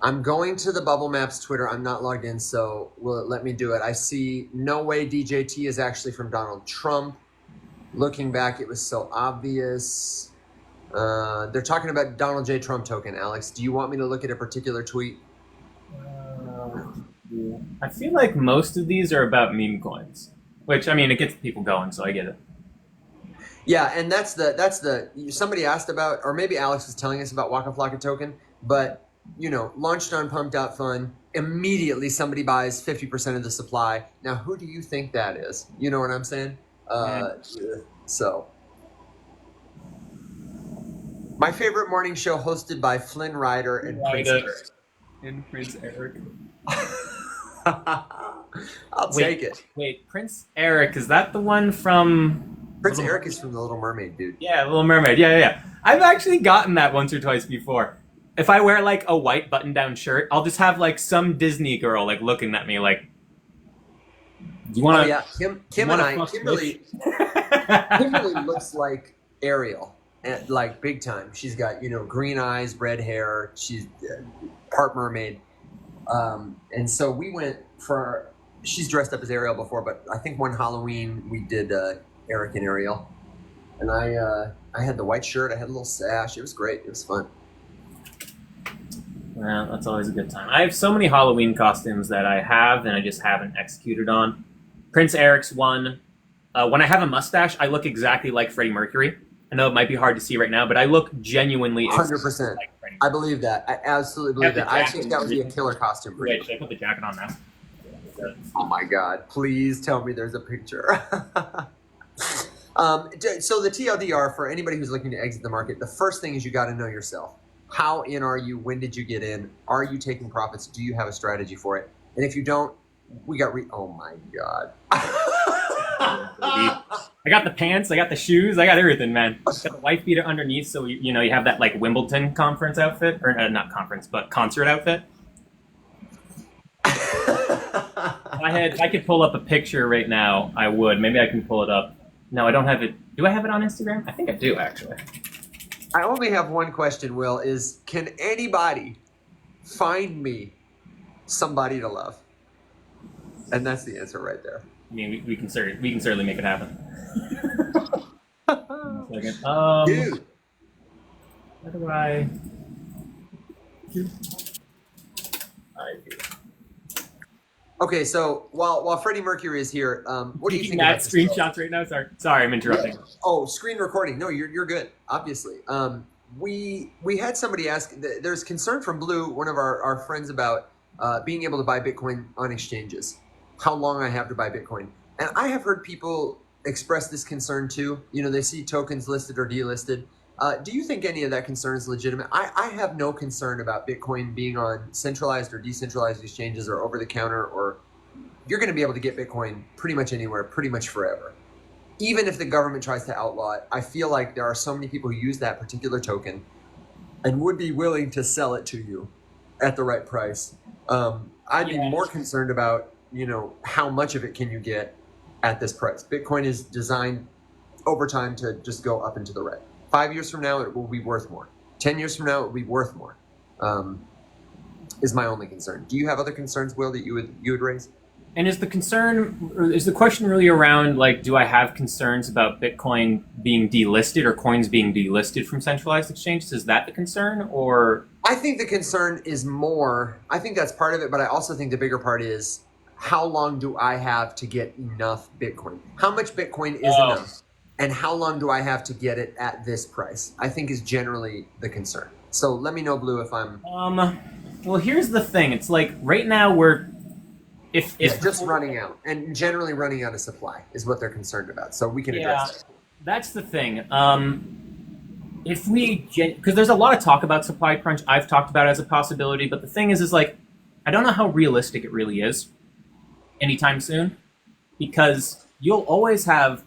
I'm going to the Bubble Maps Twitter. I'm not logged in, so will it let me do it? I see no way DJT is actually from Donald Trump. Looking back, it was so obvious. They're talking about Donald J. Trump token. Alex, do you want me to look at a particular tweet? I feel like most of these are about meme coins, which, I mean, it gets people going, so I get it. Yeah, and that's the somebody asked about, or maybe Alex was telling us about Waka Flocka token, but launched on Pump.Fun, immediately somebody buys 50% of the supply. Now, who do you think that is? You know what I'm saying? So, my favorite morning show hosted by Flynn Rider and Prince. And Prince Eric. I'll take it. Wait, Prince Eric, is that the one from Prince Little Eric is from The Little Mermaid, dude. Yeah, Little Mermaid. Yeah. I've actually gotten that once or twice before. If I wear like a white button-down shirt, I'll just have like some Disney girl like looking at me like, "Do you want to?" Oh yeah, Kim and I. Kimberly looks like Ariel, and, like big time. She's got green eyes, red hair. She's part mermaid, and so we went for. She's dressed up as Ariel before, but I think one Halloween we did Eric and Ariel, and I had the white shirt. I had a little sash. It was great. It was fun. Well, that's always a good time. I have so many Halloween costumes that I have and I just haven't executed on. Prince Eric's one. When I have a mustache, I look exactly like Freddie Mercury. I know it might be hard to see right now, but I look genuinely 100%. like Freddie Mercury. I believe that. I absolutely believe that. I think that would be a killer costume for you. Wait, should I put the jacket on now? Oh my God! Please tell me there's a picture. So the TLDR for anybody who's looking to exit the market, the first thing is you got to know yourself. How in are you? When did you get in? Are you taking profits? Do you have a strategy for it? And if you don't, we got oh my God. I got the pants, I got the shoes, I got everything, man. I got the wife beater underneath, so you have that like Wimbledon conference outfit, or not conference, but concert outfit. If I could pull up a picture right now, I would. Maybe I can pull it up. No, I don't have it. Do I have it on Instagram? I think I do, actually. I only have one question, Will, is can anybody find me somebody to love? And that's the answer right there. I mean, we can certainly make it happen. Dude. How do I... Okay, so while Freddie Mercury is here, what do you think about this screenshots right now? Sorry, I'm interrupting. Yeah. Oh, screen recording. No, you're good. Obviously, we had somebody ask. There's concern from Blue, one of our friends, about being able to buy Bitcoin on exchanges. How long I have to buy Bitcoin, and I have heard people express this concern too. They see tokens listed or delisted. Do you think any of that concern is legitimate? I have no concern about Bitcoin being on centralized or decentralized exchanges or over the counter, or you're going to be able to get Bitcoin pretty much anywhere, pretty much forever. Even if the government tries to outlaw it, I feel like there are so many people who use that particular token and would be willing to sell it to you at the right price. I'd be more concerned about, how much of it can you get at this price. Bitcoin is designed over time to just go up and to the right. 5 years from now, it will be worth more. 10 years from now, it will be worth more. Is my only concern. Do you have other concerns, Will, that you would raise? And is the question really around, like, do I have concerns about Bitcoin being delisted or coins being delisted from centralized exchanges? Is that the concern, or? I think the concern is more, I think that's part of it, but I also think the bigger part is, how long do I have to get enough Bitcoin? How much Bitcoin is enough? And how long do I have to get it at this price? I think is generally the concern. So let me know, Blue, if I'm... Well, here's the thing. It's like, right now we're... If just running out, and generally running out of supply is what they're concerned about. So we can address that. That's the thing. Because there's a lot of talk about supply crunch. I've talked about it as a possibility, but the thing is like, I don't know how realistic it really is anytime soon, because you'll always have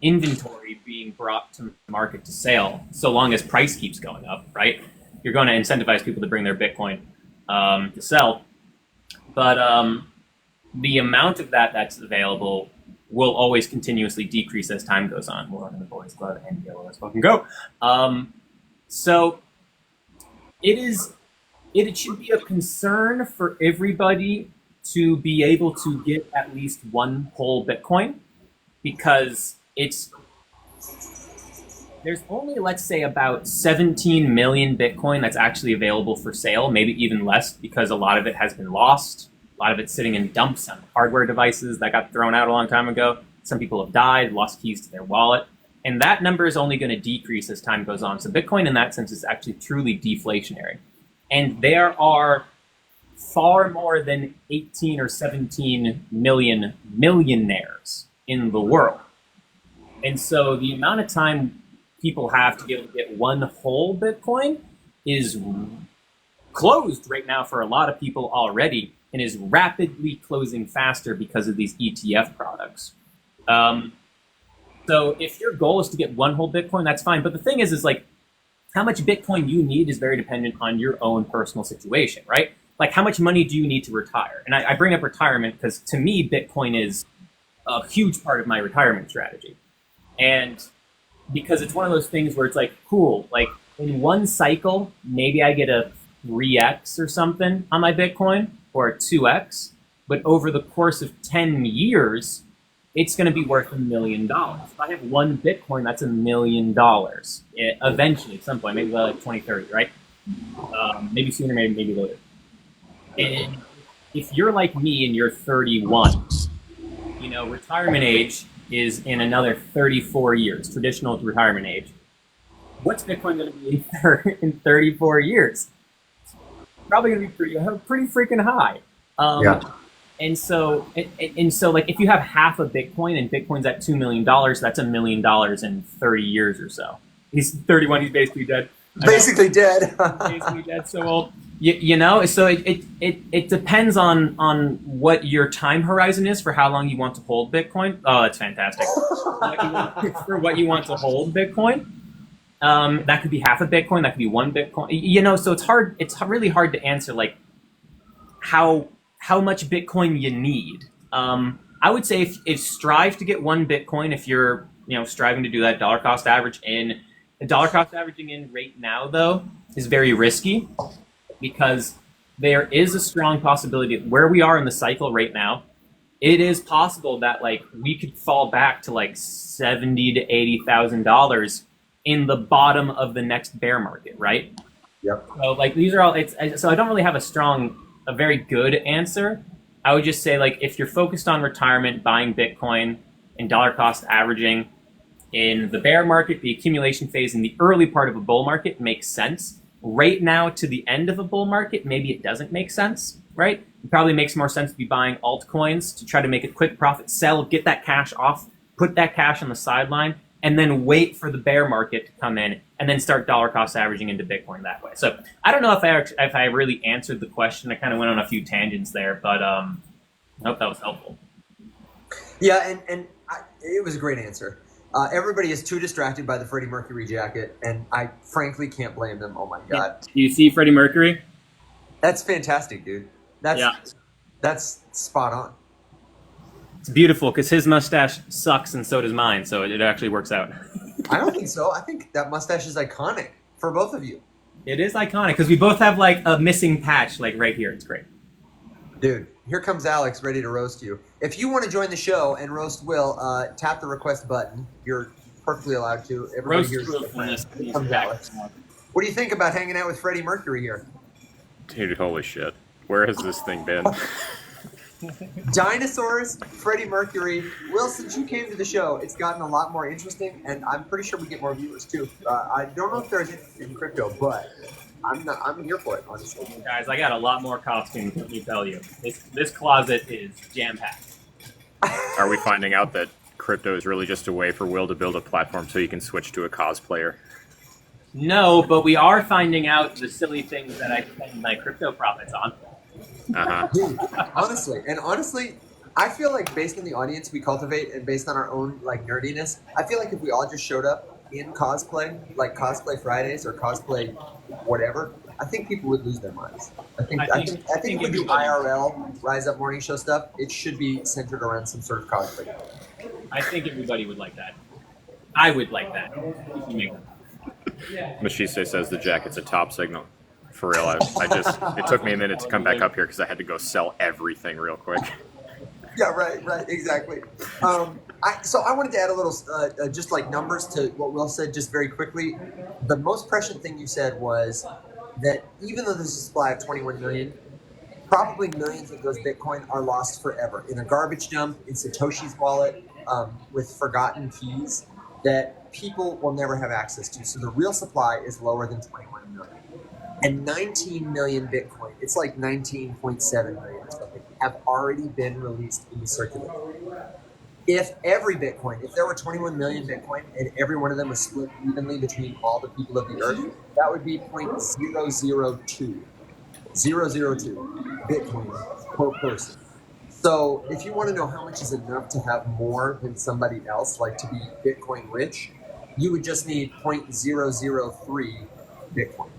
inventory being brought to market to sale, so long as price keeps going up, right? You're going to incentivize people to bring their Bitcoin to sell. But the amount of that's available will always continuously decrease as time goes on. We're on the boys club and yellow, let's fucking go. So it should be a concern for everybody to be able to get at least one whole Bitcoin, because there's only, let's say, about 17 million Bitcoin that's actually available for sale, maybe even less, because a lot of it has been lost. A lot of it's sitting in dumps on hardware devices that got thrown out a long time ago. Some people have died, lost keys to their wallet. And that number is only going to decrease as time goes on. So Bitcoin, in that sense, is actually truly deflationary. And there are far more than 18 or 17 million millionaires in the world. And so the amount of time people have to be able to get one whole Bitcoin is closed right now for a lot of people already and is rapidly closing faster because of these ETF products. So if your goal is to get one whole Bitcoin, that's fine. But the thing is like how much Bitcoin you need is very dependent on your own personal situation, right? Like how much money do you need to retire? And I bring up retirement because to me, Bitcoin is a huge part of my retirement strategy. And because it's one of those things where it's like, cool, like in one cycle, maybe I get a 3x or something on my Bitcoin or a 2x, but over the course of 10 years, it's going to be worth $1 million. If I have one Bitcoin, that's $1 million. Eventually, at some point, maybe like 2030, right? Maybe sooner, maybe later. And if you're like me and you're 31, you know, retirement age is in another 34 years, traditional retirement age. What's Bitcoin going to be in 34 years? It's probably going to be pretty freaking high. And so, like, if you have half a Bitcoin and Bitcoin's at $2 million, that's $1 million in 30 years or so. He's 31. He's basically dead. Basically dead. Basically dead. So old. You know, so it depends on what your time horizon is for how long you want to hold Bitcoin. Oh, that's fantastic. For what you want to hold Bitcoin. That could be half a Bitcoin. That could be one Bitcoin. You know, so it's hard. It's really hard to answer like how much Bitcoin you need. I would say if strive to get one Bitcoin if you're striving to do that dollar cost average in. The dollar cost averaging in right now though is very risky because there is a strong possibility where we are in the cycle right now. It is possible that like we could fall back to like $70,000 to $80,000 in the bottom of the next bear market, right? Yep. So like these are all. So I don't really have a very good answer. I would just say like if you're focused on retirement, buying Bitcoin and dollar cost averaging in the bear market, the accumulation phase in the early part of a bull market makes sense. Right now to the end of a bull market, maybe it doesn't make sense, right? It probably makes more sense to be buying altcoins to try to make a quick profit, sell, get that cash off, put that cash on the sideline, and then wait for the bear market to come in and then start dollar cost averaging into Bitcoin that way. So I don't know if I really answered the question. I kind of went on a few tangents there, but I hope that was helpful. Yeah, and it was a great answer. Everybody is too distracted by the Freddie Mercury jacket, and I frankly can't blame them. Oh my God. Do you see Freddie Mercury? That's fantastic, dude. That's spot on. It's beautiful because his mustache sucks and so does mine, so it actually works out. I don't think so. I think that mustache is iconic for both of you. It is iconic because we both have like a missing patch like right here. It's great. Dude, here comes Alex ready to roast you. If you want to join the show and roast Will, tap the request button. You're perfectly allowed to. Everybody roast here comes Alex. What do you think about hanging out with Freddie Mercury here? Dude, holy shit. Where has this thing been? Dinosaurs, Freddie Mercury. Will, since you came to the show, it's gotten a lot more interesting, and I'm pretty sure we get more viewers too. I don't know if there's interest in crypto, but I'm here for it, honestly. Guys, I got a lot more costumes, let me tell you. This closet is jam-packed. Are we finding out that crypto is really just a way for Will to build a platform so he can switch to a cosplayer? No, but we are finding out the silly things that I spend my crypto profits on. Uh-huh. Dude, honestly, I feel like based on the audience we cultivate and based on our own like nerdiness, I feel like if we all just showed up in cosplay, like cosplay Fridays or cosplay whatever, I think people would lose their minds. I think if we do IRL Rise Up Morning Show stuff, it should be centered around some sort of cosplay. I think everybody would like that. I would like that. Machiste says the jacket's a top signal. For real, it took me a minute to come back up here because I had to go sell everything real quick. Yeah, right, exactly. So I wanted to add a little, just like numbers to what Will said, just very quickly. The most prescient thing you said was that even though there's a supply of 21 million, probably millions of those Bitcoin are lost forever in a garbage dump, in Satoshi's wallet, with forgotten keys that people will never have access to. So the real supply is lower than 21 million. And 19 million Bitcoin, it's like 19.7 million or something, have already been released in the circulation. If there were 21 million Bitcoin and every one of them was split evenly between all the people of the earth, that would be 0.002. 0.002 Bitcoin per person. So if you want to know how much is enough to have more than somebody else, like to be Bitcoin rich, you would just need 0.003 Bitcoin,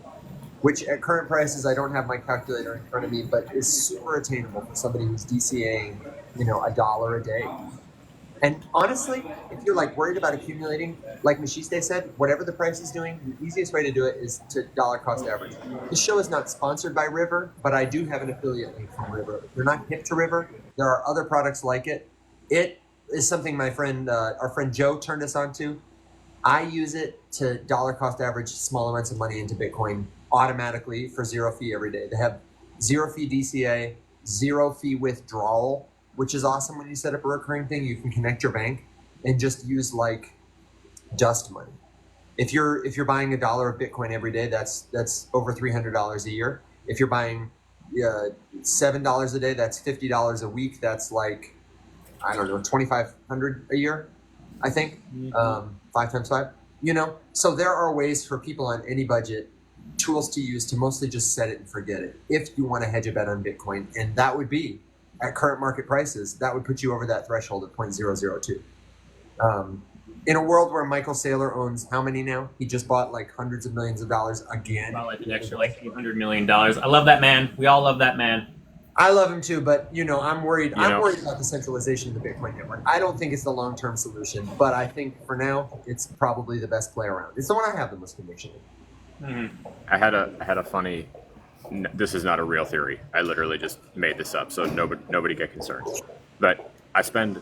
which at current prices, I don't have my calculator in front of me, but is super attainable for somebody who's DCAing, $1 a day. And honestly, if you're like worried about accumulating, like Mashiste said, whatever the price is doing, the easiest way to do it is to dollar cost average. This show is not sponsored by River, but I do have an affiliate link from River. If you're not hip to River, there are other products like it. It is something my friend, our friend Joe turned us on to. I use it to dollar cost average small amounts of money into Bitcoin automatically for zero fee every day. They have zero fee DCA, zero fee withdrawal, which is awesome when you set up a recurring thing. You can connect your bank and just use like dust money. If you're buying $1 of Bitcoin every day, that's over $300 a year. If you're buying $7 a day, that's $50 a week. That's like, I don't know, $2,500 a year, I think. 5 times 5. So there are ways for people on any budget, tools to use to mostly just set it and forget it. If you want to hedge a bet on Bitcoin, and that would be at current market prices, that would put you over that threshold of 0.002. In a world where Michael Saylor owns how many now? He just bought like hundreds of millions of dollars again. About like an extra like $800 million. I love that man. We all love that man. I love him too, but I'm worried. I'm worried about the centralization of the Bitcoin network. I don't think it's the long-term solution, but I think for now it's probably the best play around. It's the one I have the most conviction in. Mm-hmm. I had a funny. This is not a real theory. I literally just made this up, so nobody get concerned. But I spend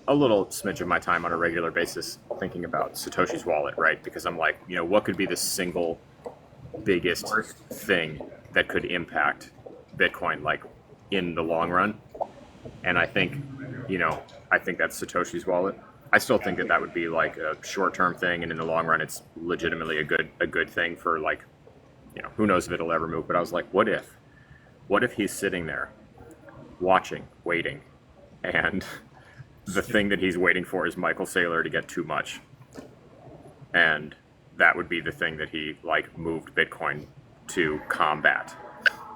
a little smidge of my time on a regular basis thinking about Satoshi's wallet, right? Because I'm like, what could be the single biggest thing that could impact Bitcoin, like in the long run? And I think that's Satoshi's wallet. I still think that would be like a short-term thing, and in the long run, it's legitimately a good thing for like. Who knows if it'll ever move, but I was like, what if he's sitting there watching, waiting, and the thing that he's waiting for is Michael Saylor to get too much. And that would be the thing that he like moved Bitcoin to combat.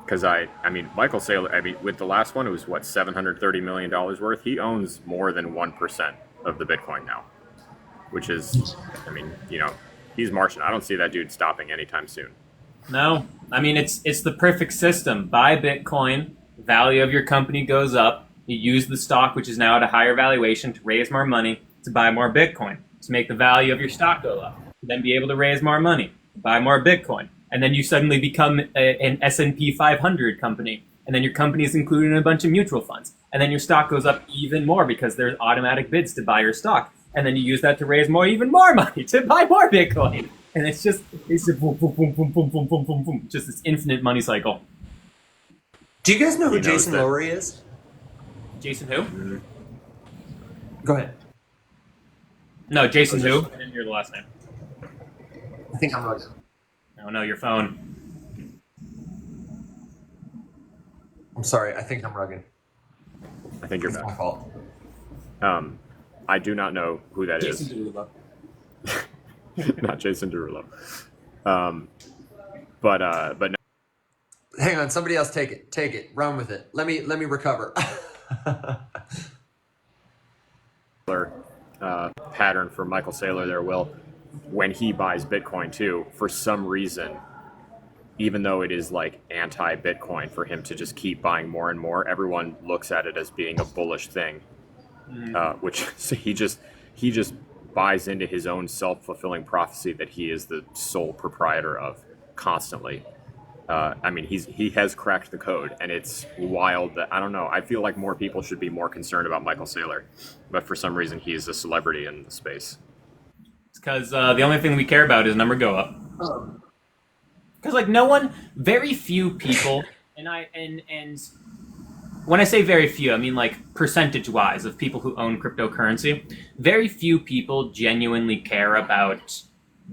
Because Michael Saylor, with the last one, it was what, $730 million worth? He owns more than 1% of the Bitcoin now, which is, he's marching. I don't see that dude stopping anytime soon. No, it's the perfect system. Buy Bitcoin, value of your company goes up. You use the stock, which is now at a higher valuation, to raise more money to buy more Bitcoin, to make the value of your stock go up. Then be able to raise more money, buy more Bitcoin, and then you suddenly become an S&P 500 company, and then your company is included in a bunch of mutual funds, and then your stock goes up even more because there's automatic bids to buy your stock, and then you use that to raise even more money to buy more Bitcoin. And it's just boom, boom, boom, boom, boom, boom, boom, boom, boom. Just this infinite money cycle. Do you guys know who Jason Lowery is? Jason who? Mm-hmm. Go ahead. No, Jason who? I didn't hear the last name. I think I'm rugged. Oh no, your phone. I'm sorry, I think I'm rugged. I think you're back. It's my fault. I do not know who that is. Jason Derulo. Not Jason Derulo. But no. Hang on, somebody else take it, run with it. Let me recover. Pattern for Michael Saylor there, Will, when he buys Bitcoin too, for some reason, even though it is like anti-Bitcoin for him to just keep buying more and more, everyone looks at it as being a bullish thing, which so he just buys into his own self-fulfilling prophecy that he is the sole proprietor of constantly. He has cracked the code, and it's wild that, I don't know, I feel like more people should be more concerned about Michael Saylor, but for some reason he's a celebrity in the space. It's because the only thing we care about is number go up. Because very few people, and when I say very few, I mean like percentage-wise of people who own cryptocurrency, very few people genuinely care about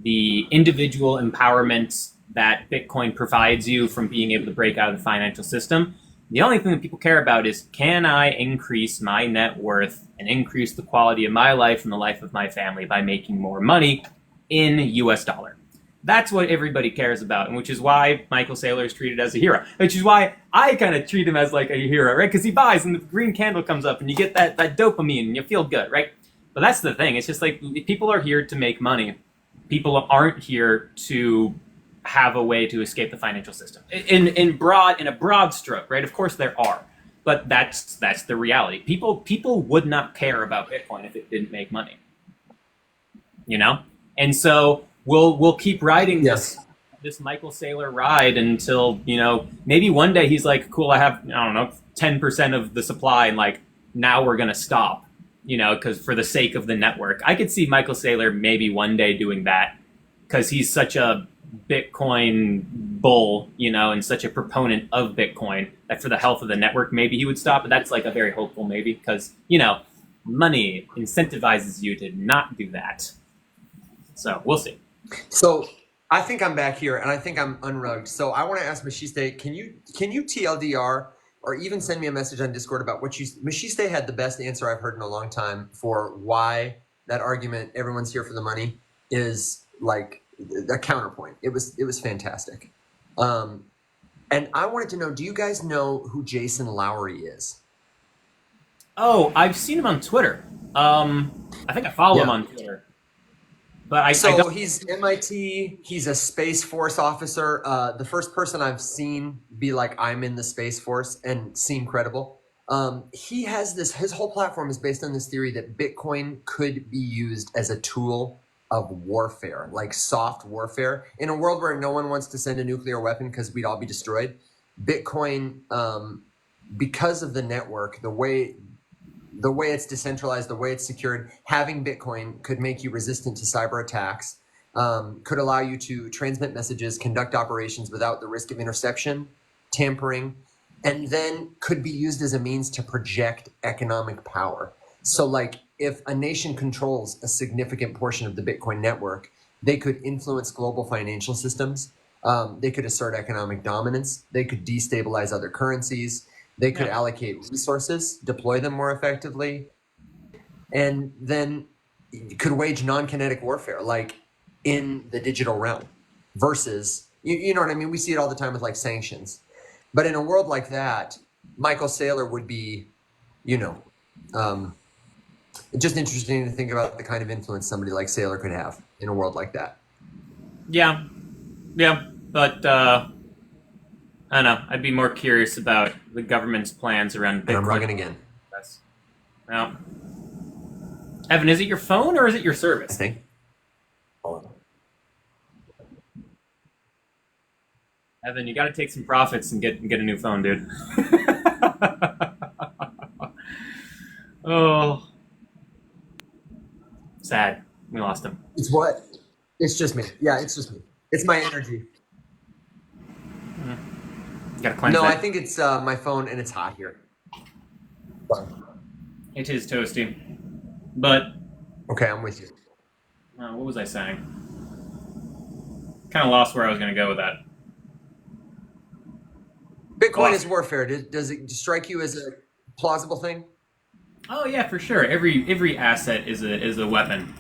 the individual empowerment that Bitcoin provides you from being able to break out of the financial system. The only thing that people care about is, can I increase my net worth and increase the quality of my life and the life of my family by making more money in US dollar? That's what everybody cares about, and which is why Michael Saylor is treated as a hero. Which is why I kind of treat him as like a hero, right? Because he buys and the green candle comes up and you get that dopamine and you feel good, right? But that's the thing. It's just like people are here to make money. People aren't here to have a way to escape the financial system. In a broad stroke, right? Of course there are, but that's the reality. People would not care about Bitcoin if it didn't make money, you know. And so we'll keep riding this Michael Saylor ride until, you know, maybe one day he's like, cool, I have, I don't know, 10% of the supply, and like now we're gonna stop, you know, because for the sake of the network. I could see Michael Saylor maybe one day doing that because he's such a Bitcoin bull, you know, and such a proponent of Bitcoin that for the health of the network, maybe he would stop. But that's like a very hopeful maybe because, you know, money incentivizes you to not do that. So we'll see. So I think I'm back here, and I think I'm unrugged. So I want to ask Machiste, can you TLDR or even send me a message on Discord about what you... Machiste had the best answer I've heard in a long time for why that argument, everyone's here for the money, is like a counterpoint. It was fantastic. And I wanted to know, do you guys know who Jason Lowery is? Oh, I've seen him on Twitter. I think I follow him on Twitter. But I don't... he's MIT. He's a Space Force officer. The first person I've seen be like, I'm in the Space Force and seem credible. He has this, his whole platform is based on this theory that Bitcoin could be used as a tool of warfare, like soft warfare. In a world where no one wants to send a nuclear weapon because we'd all be destroyed, Bitcoin, because of the network, the way it's decentralized, the way it's secured, having Bitcoin could make you resistant to cyber attacks, could allow you to transmit messages, conduct operations without the risk of interception, tampering, and then could be used as a means to project economic power. So like if a nation controls a significant portion of the Bitcoin network, they could influence global financial systems. They could assert economic dominance. They could destabilize other currencies. They could allocate resources, deploy them more effectively, and then could wage non-kinetic warfare, like in the digital realm, versus, you know what I mean? We see it all the time with like sanctions. But in a world like that, Michael Saylor would be, you know, just interesting to think about the kind of influence somebody like Saylor could have in a world like that. Yeah, but I don't know. I'd be more curious about the government's plans around Bitcoin. And I'm rugging again. Well, Evan, is it your phone or is it your service? I think. Hold on. Evan, you got to take some profits and get a new phone, dude. Oh, sad. We lost him. It's what? It's just me. Yeah, it's just me. It's my energy. You gotta cleanse No, that. I think it's my phone, and it's hot here. It is toasty. But Okay, I'm with you. what was I saying? Kind of lost where I was going to go with that. Bitcoin is warfare. Does it strike you as a plausible thing? Oh yeah, for sure. Every asset is a weapon.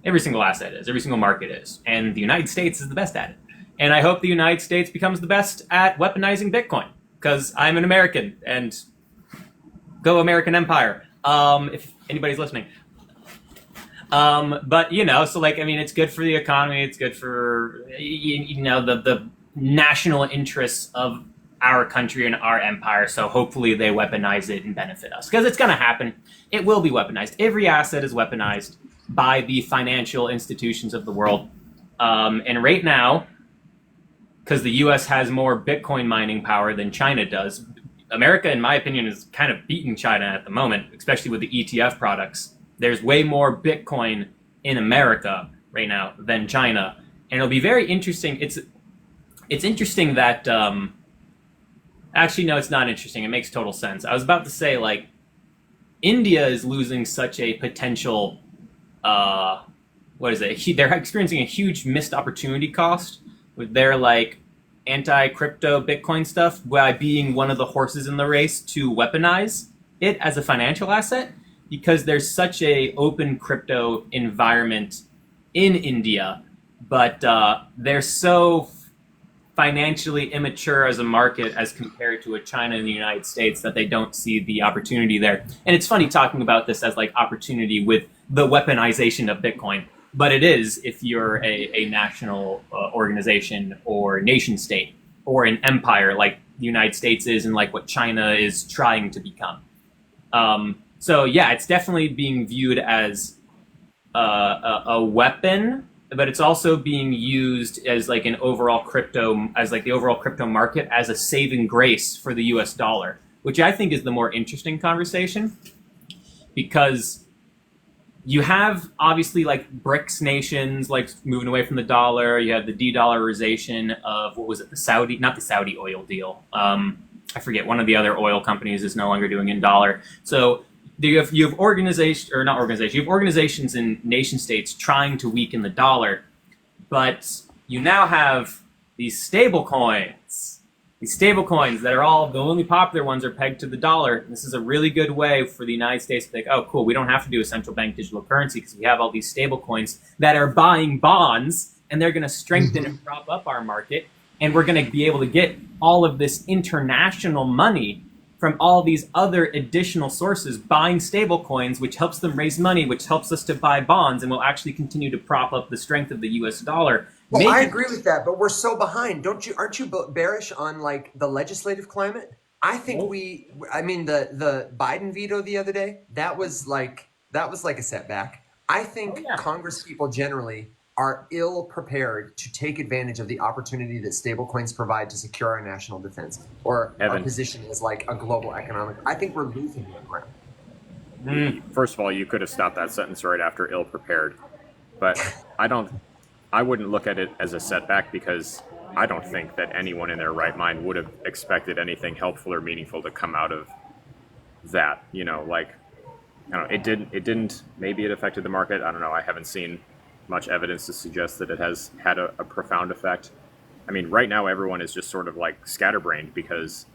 Every single asset is. Every single market is. And the United States is the best at it. And I hope the United States becomes the best at weaponizing Bitcoin, because I'm an American, and go American Empire. If anybody's listening. But you know, so like, I mean, it's good for the economy. It's good for, you know, the national interests of our country and our empire. So hopefully they weaponize it and benefit us, because it's going to happen. It will be weaponized. Every asset is weaponized by the financial institutions of the world. And right now, because the U.S. has more Bitcoin mining power than China does, America, in my opinion, is kind of beating China at the moment, especially with the ETF products. There's way more Bitcoin in America right now than China. And it'll be very interesting. It's interesting that... actually, no, it's not interesting. It makes total sense. I was about to say, like, India is losing such a potential... what is it? They're experiencing a huge missed opportunity cost with their, like, anti-crypto Bitcoin stuff by being one of the horses in the race to weaponize it as a financial asset, because there's such a open crypto environment in India, but they're so financially immature as a market as compared to a China and the United States that they don't see the opportunity there. And it's funny talking about this as like opportunity with the weaponization of Bitcoin, but it is if you're a national organization or nation state or an empire like the United States is and like what China is trying to become. So yeah, it's definitely being viewed as a weapon, but it's also being used as like an overall crypto, as like the overall crypto market as a saving grace for the US dollar, which I think is the more interesting conversation, because you have obviously like BRICS nations like moving away from the dollar. You have the de-dollarization of, what was it, the Saudi, not the Saudi oil deal. I forget, one of the other oil companies is no longer doing in dollar. So you have organization, or not organization, you have organizations in nation states trying to weaken the dollar, but you now have these stable coins. These stable coins that are all, the only popular ones are pegged to the dollar. This is a really good way for the United States to think, oh, cool, we don't have to do a central bank digital currency because we have all these stable coins that are buying bonds, and they're going to strengthen and prop up our market, and we're going to be able to get all of this international money from all these other additional sources buying stable coins, which helps them raise money, which helps us to buy bonds, and will actually continue to prop up the strength of the US dollar. Well, I agree with that, but we're so behind. Aren't you bearish on like the legislative climate? I think the Biden veto the other day, that was like a setback. I think Congress people generally are ill prepared to take advantage of the opportunity that stablecoins provide to secure our national defense or our position as like a global economic. I think we're losing that ground. First of all, you could have stopped that sentence right after ill prepared, but I wouldn't look at it as a setback, because I don't think that anyone in their right mind would have expected anything helpful or meaningful to come out of that. You know, like, I don't know, it didn't, maybe it affected the market. I don't know. I haven't seen much evidence to suggest that it has had a profound effect. I mean, right now everyone is just sort of like scatterbrained because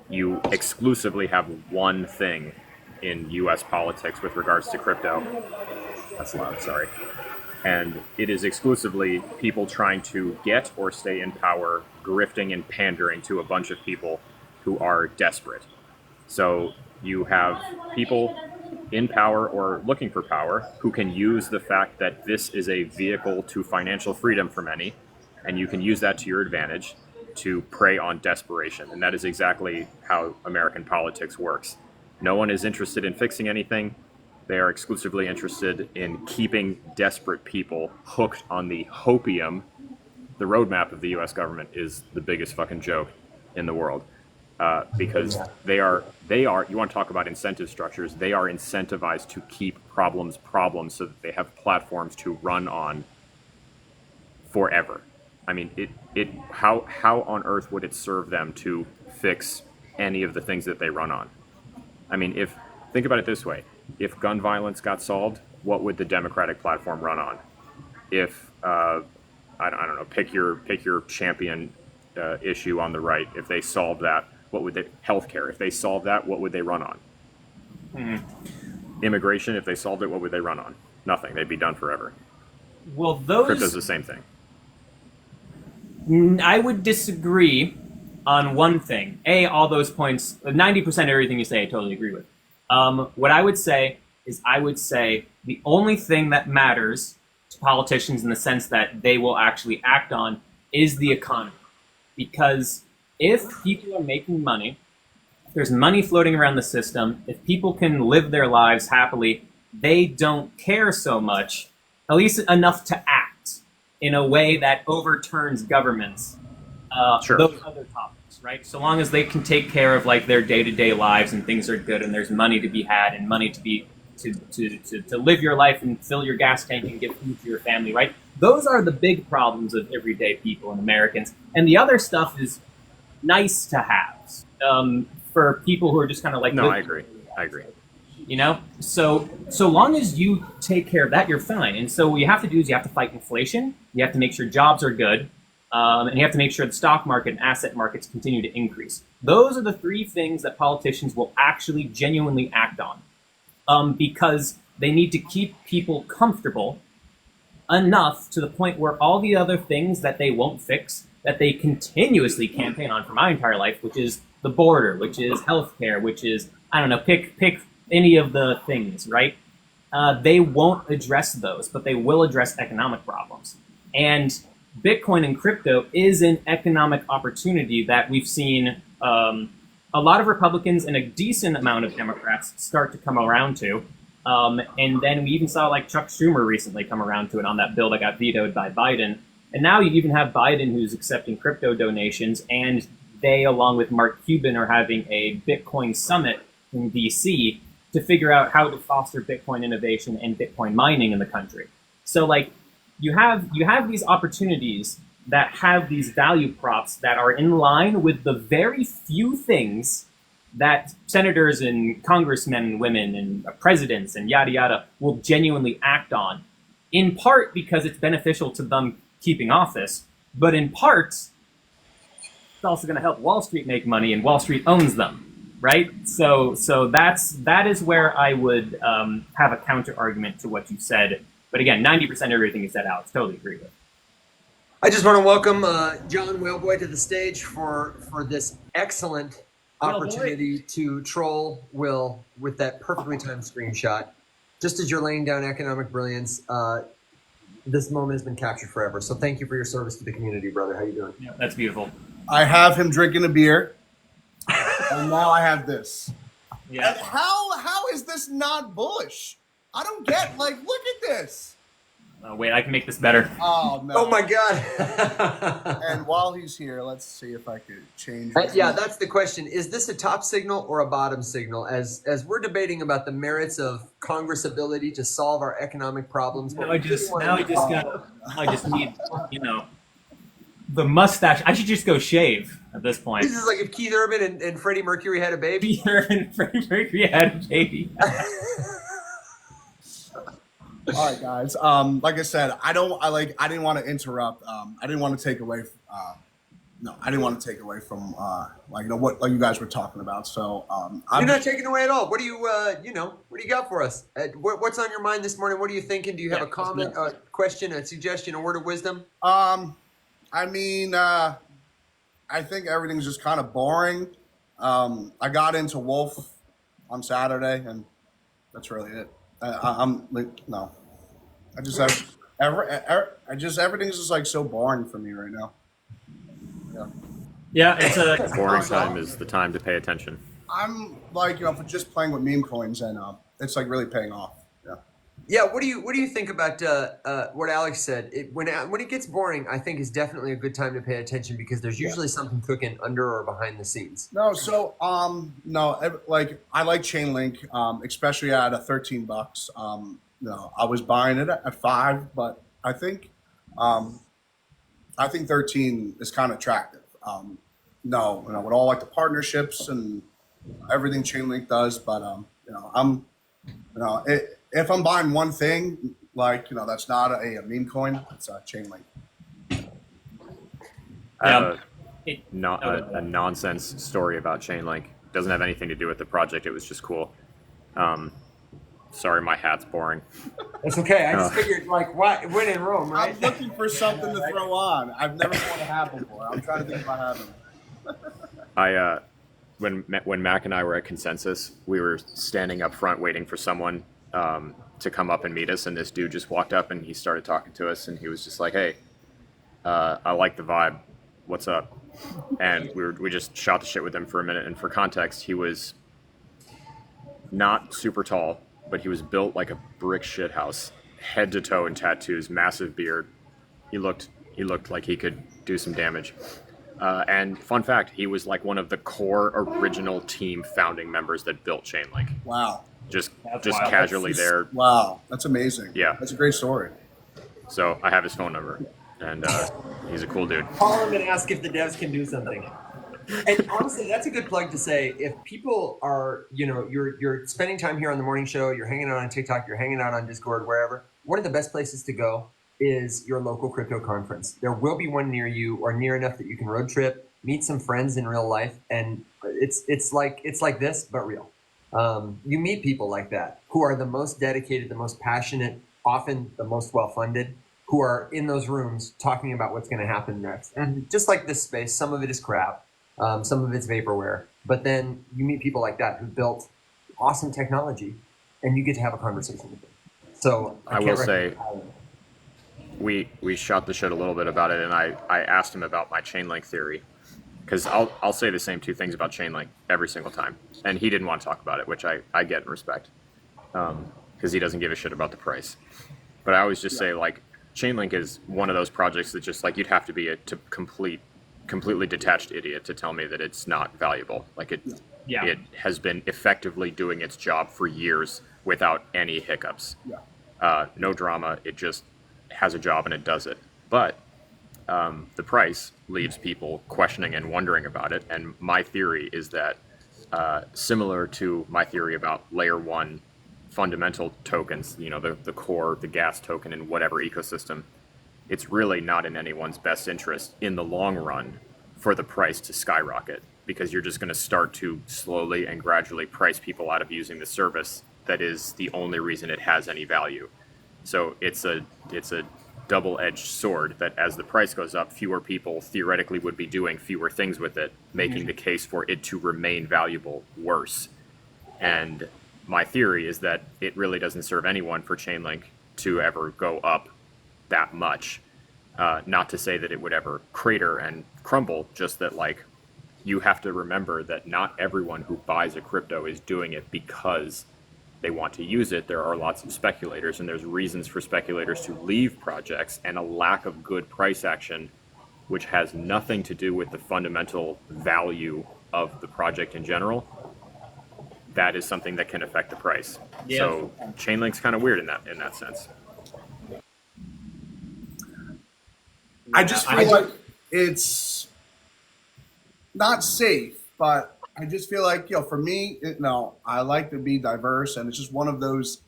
you exclusively have one thing in US politics with regards to crypto. That's loud, sorry. And it is exclusively people trying to get or stay in power, grifting and pandering to a bunch of people who are desperate. So you have people in power or looking for power who can use the fact that this is a vehicle to financial freedom for many, and you can use that to your advantage to prey on desperation. And that is exactly how American politics works. No one is interested in fixing anything. They are exclusively interested in keeping desperate people hooked on the hopium. The roadmap of the U.S. government is the biggest fucking joke in the world, because they are. You want to talk about incentive structures? They are incentivized to keep problems so that they have platforms to run on forever. I mean, how on earth would it serve them to fix any of the things that they run on? I mean, think about it this way. If gun violence got solved, what would the Democratic platform run on? If I don't know, pick your champion issue on the right. If they solved that, what would they? Healthcare. If they solved that, what would they run on? Immigration. If they solved it, what would they run on? Nothing. They'd be done forever. Well, Crypto's the same thing. I would disagree on one thing. All those points, 90% of everything you say, I totally agree with. What I would say is the only thing that matters to politicians in the sense that they will actually act on is the economy. Because if people are making money, there's money floating around the system, if people can live their lives happily, they don't care so much, at least enough to act in a way that overturns governments. Sure. Those other topics, right? So long as they can take care of like their day-to-day lives and things are good and there's money to be had and money to be to live your life and fill your gas tank and get food for your family, right? Those are the big problems of everyday people and Americans. And the other stuff is nice to have for people who are just kind of like. No, I agree. You know, so long as you take care of that, you're fine. And so what you have to do is you have to fight inflation. You have to make sure jobs are good. And you have to make sure the stock market and asset markets continue to increase. Those are the three things that politicians will actually genuinely act on, because they need to keep people comfortable enough to the point where all the other things that they won't fix, that they continuously campaign on for my entire life, which is the border, which is healthcare, which is, I don't know, pick any of the things, right? They won't address those, but they will address economic problems. And Bitcoin and crypto is an economic opportunity that we've seen a lot of Republicans and a decent amount of Democrats start to come around to. And then we even saw like Chuck Schumer recently come around to it on that bill that got vetoed by Biden. And now you even have Biden who's accepting crypto donations, and they, along with Mark Cuban, are having a Bitcoin summit in DC to figure out how to foster Bitcoin innovation and Bitcoin mining in the country. So like you have these opportunities that have these value props that are in line with the very few things that senators and congressmen and women and presidents and yada yada will genuinely act on, in part because it's beneficial to them keeping office, but in part it's also going to help Wall Street make money, and Wall Street owns them, right? So that is where I would have a counter argument to what you said. But again, 90% of everything you said, Alex, totally agree with. I just want to welcome John Whaleboy to the stage for this excellent opportunity to troll Will with that perfectly timed screenshot. Just as you're laying down economic brilliance, this moment has been captured forever. So thank you for your service to the community, brother. How you doing? Yeah, that's beautiful. I have him drinking a beer, and now I have this. Yeah. And how is this not bullish? I don't get, like, look at this. Oh, wait, I can make this better. Oh, no. Oh, my God. And while he's here, let's see if I could change Yeah, that's the question. Is this a top signal or a bottom signal? As we're debating about the merits of Congress' ability to solve our economic problems. I just need, the mustache. I should just go shave at this point. This is like if Keith Urban and Freddie Mercury had a baby. Keith Urban and Freddie Mercury had a baby. All right, guys. Like I said, I didn't want to interrupt. I didn't want to take away. I didn't want to take away from what you guys were talking about. So you're not taking away at all. What do you what do you got for us? What's on your mind this morning? What are you thinking? Do you have a comment, a question, a suggestion, a word of wisdom? I mean, I think everything's just kind of boring. I got into Wolf on Saturday, and that's really it. I'm like, no. I just have everything's just like so boring for me right now. Yeah, it's a Boring time is the time to pay attention. I'm like, for just playing with meme coins, and it's like really paying off. Yeah. Yeah. What do you think about what Alex said? When it gets boring, I think is definitely a good time to pay attention because there's usually something cooking under or behind the scenes. No, so like I like Chainlink, especially at $13. I was buying it at $5, but I think 13 is kind of attractive. With all like the partnerships and everything Chainlink does, but if I'm buying one thing, that's not a meme coin, it's a Chainlink. I have a nonsense story about Chainlink. Doesn't have anything to do with the project. It was just cool. Sorry, my hat's boring. That's okay. I just figured, why when in Rome, right? I'm looking for something to throw on. I've never worn a hat before. I'm trying to think if I have them. When Mac and I were at Consensus, we were standing up front waiting for someone to come up and meet us, and this dude just walked up and he started talking to us, and he was just like, "Hey, I like the vibe. What's up?" And we just shot the shit with him for a minute. And for context, he was not super tall, but he was built like a brick shit house, head to toe in tattoos, massive beard. He looked like he could do some damage. And fun fact, he was like one of the core original team founding members that built Chainlink. Wow. Just casually there. Wow, that's amazing. Yeah. That's a great story. So I have his phone number, and he's a cool dude. Call him and ask if the devs can do something. And honestly, that's a good plug to say. If people are, you're spending time here on the morning show, you're hanging out on TikTok, you're hanging out on Discord, wherever, one of the best places to go is your local crypto conference. There will be one near you or near enough that you can road trip, meet some friends in real life, and it's like this, but real. You meet people like that who are the most dedicated, the most passionate, often the most well-funded, who are in those rooms talking about what's going to happen next. And just like this space, some of it is crap, some of it's vaporware, but then you meet people like that who built awesome technology, and you get to have a conversation with them. So I will say, we shot the shit a little bit about it, and I asked him about my chain link theory, because I'll say the same two things about chain link every single time, and he didn't want to talk about it, which I get and respect, because he doesn't give a shit about the price. But I always just say, like, Chainlink is one of those projects that just, like, you'd have to be a completely detached idiot to tell me that it's not valuable. Like, it has been effectively doing its job for years without any hiccups. No drama. It just has a job and it does it. But the price leaves people questioning and wondering about it. And my theory is that, similar to my theory about layer one fundamental tokens, you know, the core, the gas token in whatever ecosystem, it's really not in anyone's best interest in the long run for the price to skyrocket, because you're just going to start to slowly and gradually price people out of using the service that is the only reason it has any value. So it's a double-edged sword that as the price goes up, fewer people theoretically would be doing fewer things with it, making the case for it to remain valuable worse. And my theory is that it really doesn't serve anyone for Chainlink to ever go up that much. Not to say that it would ever crater and crumble, just that, like, you have to remember that not everyone who buys a crypto is doing it because they want to use it. There are lots of speculators, and there's reasons for speculators to leave projects, and a lack of good price action, which has nothing to do with the fundamental value of the project in general. That is something that can affect the price. Yeah. So Chainlink's kind of weird in that sense. I just feel like it's not safe, but I just feel like, you know, for me, I like to be diverse, and it's just one of those,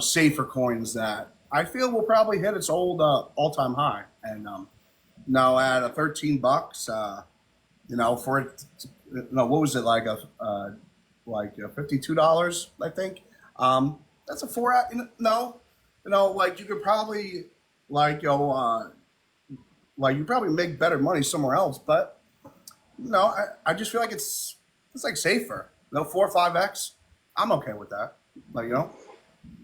safer coins that I feel will probably hit its old all-time high. And now at $13, for it, what was it, like $52, I think. That's a 4. Like you could probably you probably make better money somewhere else, but I just feel like it's like safer. 4 or 5x. I'm okay with that.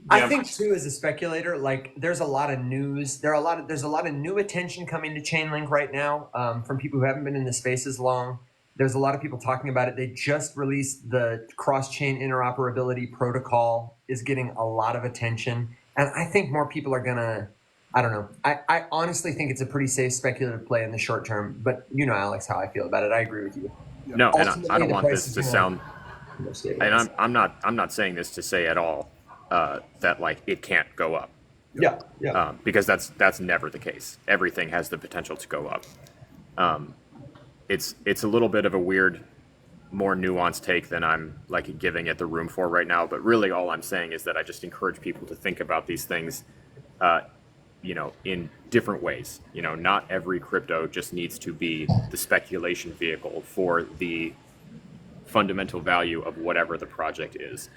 I think too, as a speculator, like there's a lot of news. There's a lot of new attention coming to Chainlink right now from people who haven't been in the space as long. There's a lot of people talking about it. They just released the cross-chain interoperability protocol is getting a lot of attention. And I think more people are gonna, I don't know. I honestly think it's a pretty safe speculative play in the short term, but you know, Alex, how I feel about it. I agree with you. No, and I don't want this to sound, and I'm not saying this to say at all that like it can't go up. Yeah. Because that's never the case. Everything has the potential to go up. It's a little bit of a weird, more nuanced take than I'm like giving it the room for right now. But really, all I'm saying is that I just encourage people to think about these things, in different ways. Not every crypto just needs to be the speculation vehicle for the fundamental value of whatever the project is,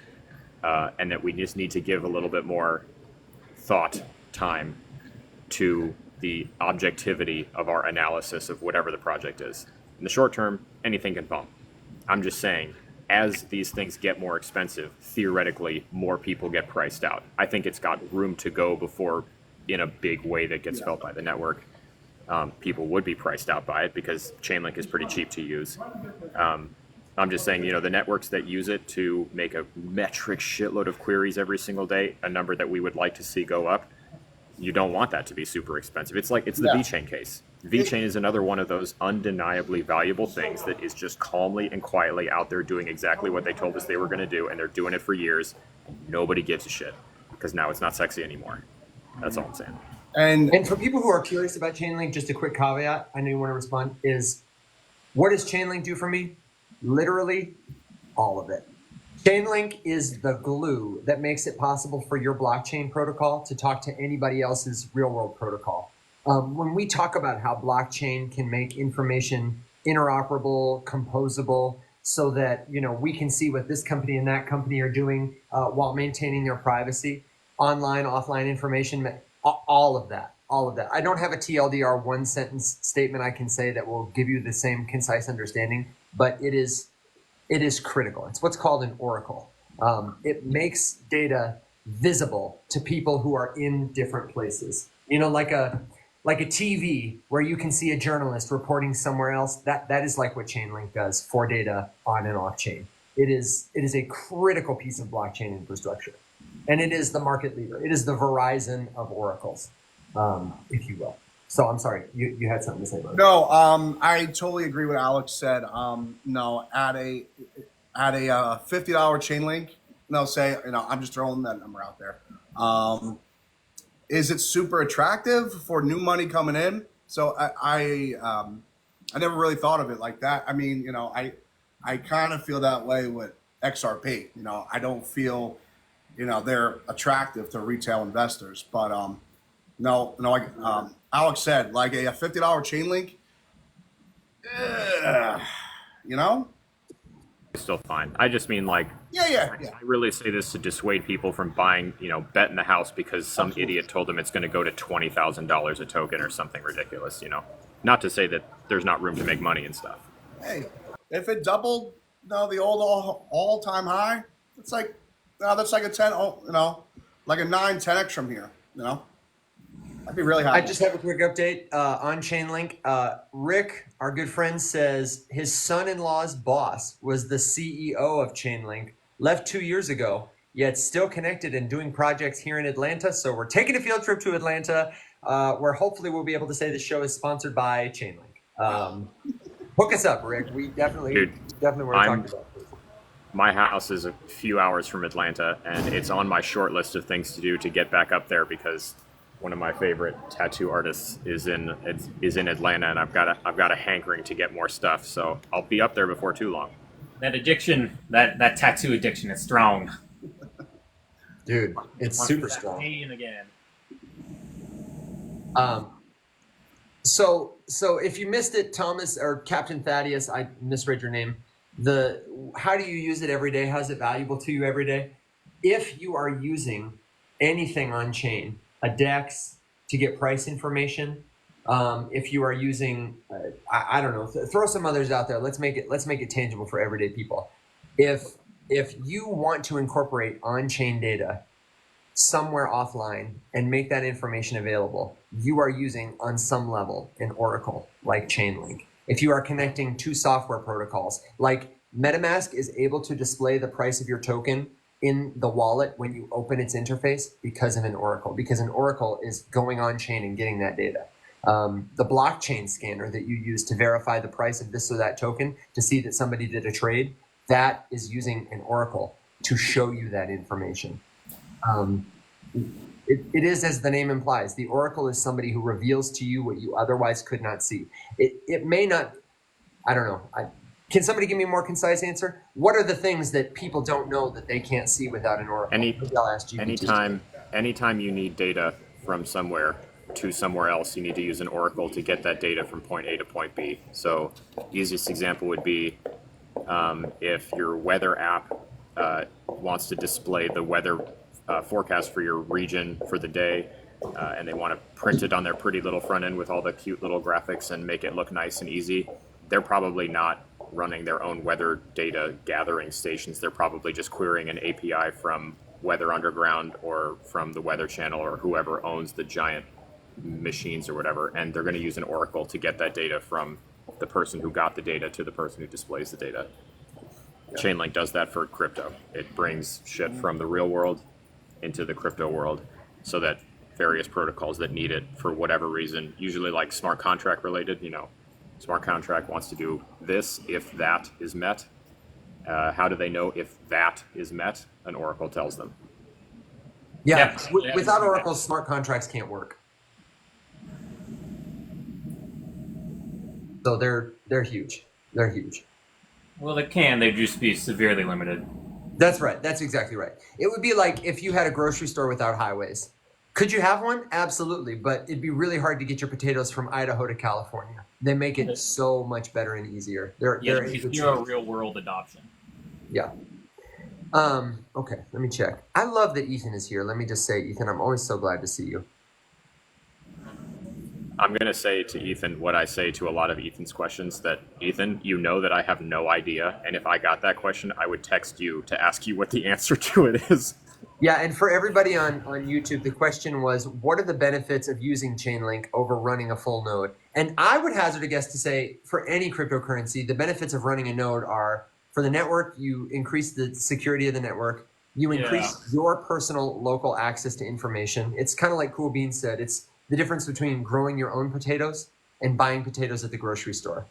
and that we just need to give a little bit more thought time to the objectivity of our analysis of whatever the project is. In the short term, anything can bump. I'm just saying, as these things get more expensive, theoretically, more people get priced out. I think it's got room to go before, in a big way that gets felt by the network, people would be priced out by it because Chainlink is pretty cheap to use. I'm just saying, the networks that use it to make a metric shitload of queries every single day, a number that we would like to see go up, you don't want that to be super expensive. It's the VeChain case. VeChain is another one of those undeniably valuable things that is just calmly and quietly out there doing exactly what they told us they were going to do, and they're doing it for years. Nobody gives a shit because now it's not sexy anymore. That's all I'm saying. And for people who are curious about Chainlink, just a quick caveat, I know you want to respond, is what does Chainlink do for me? Literally all of it. Chainlink is the glue that makes it possible for your blockchain protocol to talk to anybody else's real-world protocol. When we talk about how blockchain can make information interoperable, composable, so that we can see what this company and that company are doing while maintaining their privacy, online, offline information All of that. All of that. I don't have a TLDR one sentence statement I can say that will give you the same concise understanding, but it is critical. It's what's called an oracle. It makes data visible to people who are in different places. You know, like a TV where you can see a journalist reporting somewhere else. That is like what Chainlink does for data on and off chain. It is a critical piece of blockchain infrastructure, and it is the market leader. It is the Verizon of oracles, if you will. So I'm sorry, you had something to say about it. No, I totally agree with Alex said. No, at a $50 chain link, no, say, I'm just throwing that number out there. Is it super attractive for new money coming in? So I never really thought of it like that. I mean, I kind of feel that way with XRP. I don't feel, they're attractive to retail investors, but no, like Alex said, like a $50 chain link, It's still fine. I just mean like, yeah. I really say this to dissuade people from buying, betting the house because some idiot told them it's going to go to $20,000 a token or something ridiculous. Not to say that there's not room to make money and stuff. Hey, if it doubled, the old all-time high, it's like, that's like a 10, like a 9-10x from here. I'd be really happy. I just have a quick update on Chainlink. Rick, our good friend, says his son-in-law's boss was the CEO of Chainlink, left 2 years ago, yet still connected and doing projects here in Atlanta. So we're taking a field trip to Atlanta, where hopefully we'll be able to say the show is sponsored by Chainlink. Hook us up, Rick. We definitely want to talk about this. My house is a few hours from Atlanta, and it's on my short list of things to do to get back up there because one of my favorite tattoo artists is in Atlanta, and I've got a hankering to get more stuff. So I'll be up there before too long. That addiction, that tattoo addiction is strong. Dude, it's super strong. Pain again. So if you missed it, Thomas or Captain Thaddeus, I misread your name. How do you use it every day? How's it valuable to you every day? If you are using anything on chain, a DEX to get price information, if you are using, I don't know, throw some others out there. Let's make it tangible for everyday people. If you want to incorporate on-chain data somewhere offline and make that information available, you are using on some level an oracle like Chainlink. If you are connecting two software protocols, like MetaMask is able to display the price of your token in the wallet when you open its interface because of an oracle, because an oracle is going on chain and getting that data. The blockchain scanner that you use to verify the price of this or that token to see that somebody did a trade, that is using an oracle to show you that information. It is, as the name implies, the oracle is somebody who reveals to you what you otherwise could not see. It may not, I don't know. Can somebody give me a more concise answer? What are the things that people don't know that they can't see without an oracle? Anytime you need data from somewhere to somewhere else, you need to use an oracle to get that data from point A to point B. So easiest example would be if your weather app wants to display the weather forecast for your region for the day, and they want to print it on their pretty little front end with all the cute little graphics and make it look nice and easy, they're probably not running their own weather data gathering stations. They're probably just querying an API from Weather Underground or from the Weather Channel or whoever owns the giant machines or whatever, and they're going to use an oracle to get that data from the person who got the data to the person who displays the data. Yeah. Chainlink does that for crypto. It brings shit from the real world into the crypto world so that various protocols that need it for whatever reason, usually like smart contract related, smart contract wants to do this if that is met. How do they know if that is met? An oracle tells them. Yeah, without oracles, smart contracts can't work. So they're huge. They're huge. Well, they can. They'd just be severely limited. That's right. That's exactly right. It would be like if you had a grocery store without highways. Could you have one? Absolutely. But it'd be really hard to get your potatoes from Idaho to California. They make it so much better and easier. They're zero real world adoption. Yeah. Okay, let me check. I love that Ethan is here. Let me just say, Ethan, I'm always so glad to see you. I'm going to say to Ethan what I say to a lot of Ethan's questions, that Ethan, you know that I have no idea. And if I got that question, I would text you to ask you what the answer to it is. Yeah, and for everybody on YouTube, the question was, what are the benefits of using Chainlink over running a full node? And I would hazard a guess to say, for any cryptocurrency, the benefits of running a node are, for the network, you increase the security of the network, you increase your personal local access to information. It's kind of like Cool Beans said, it's the difference between growing your own potatoes and buying potatoes at the grocery store.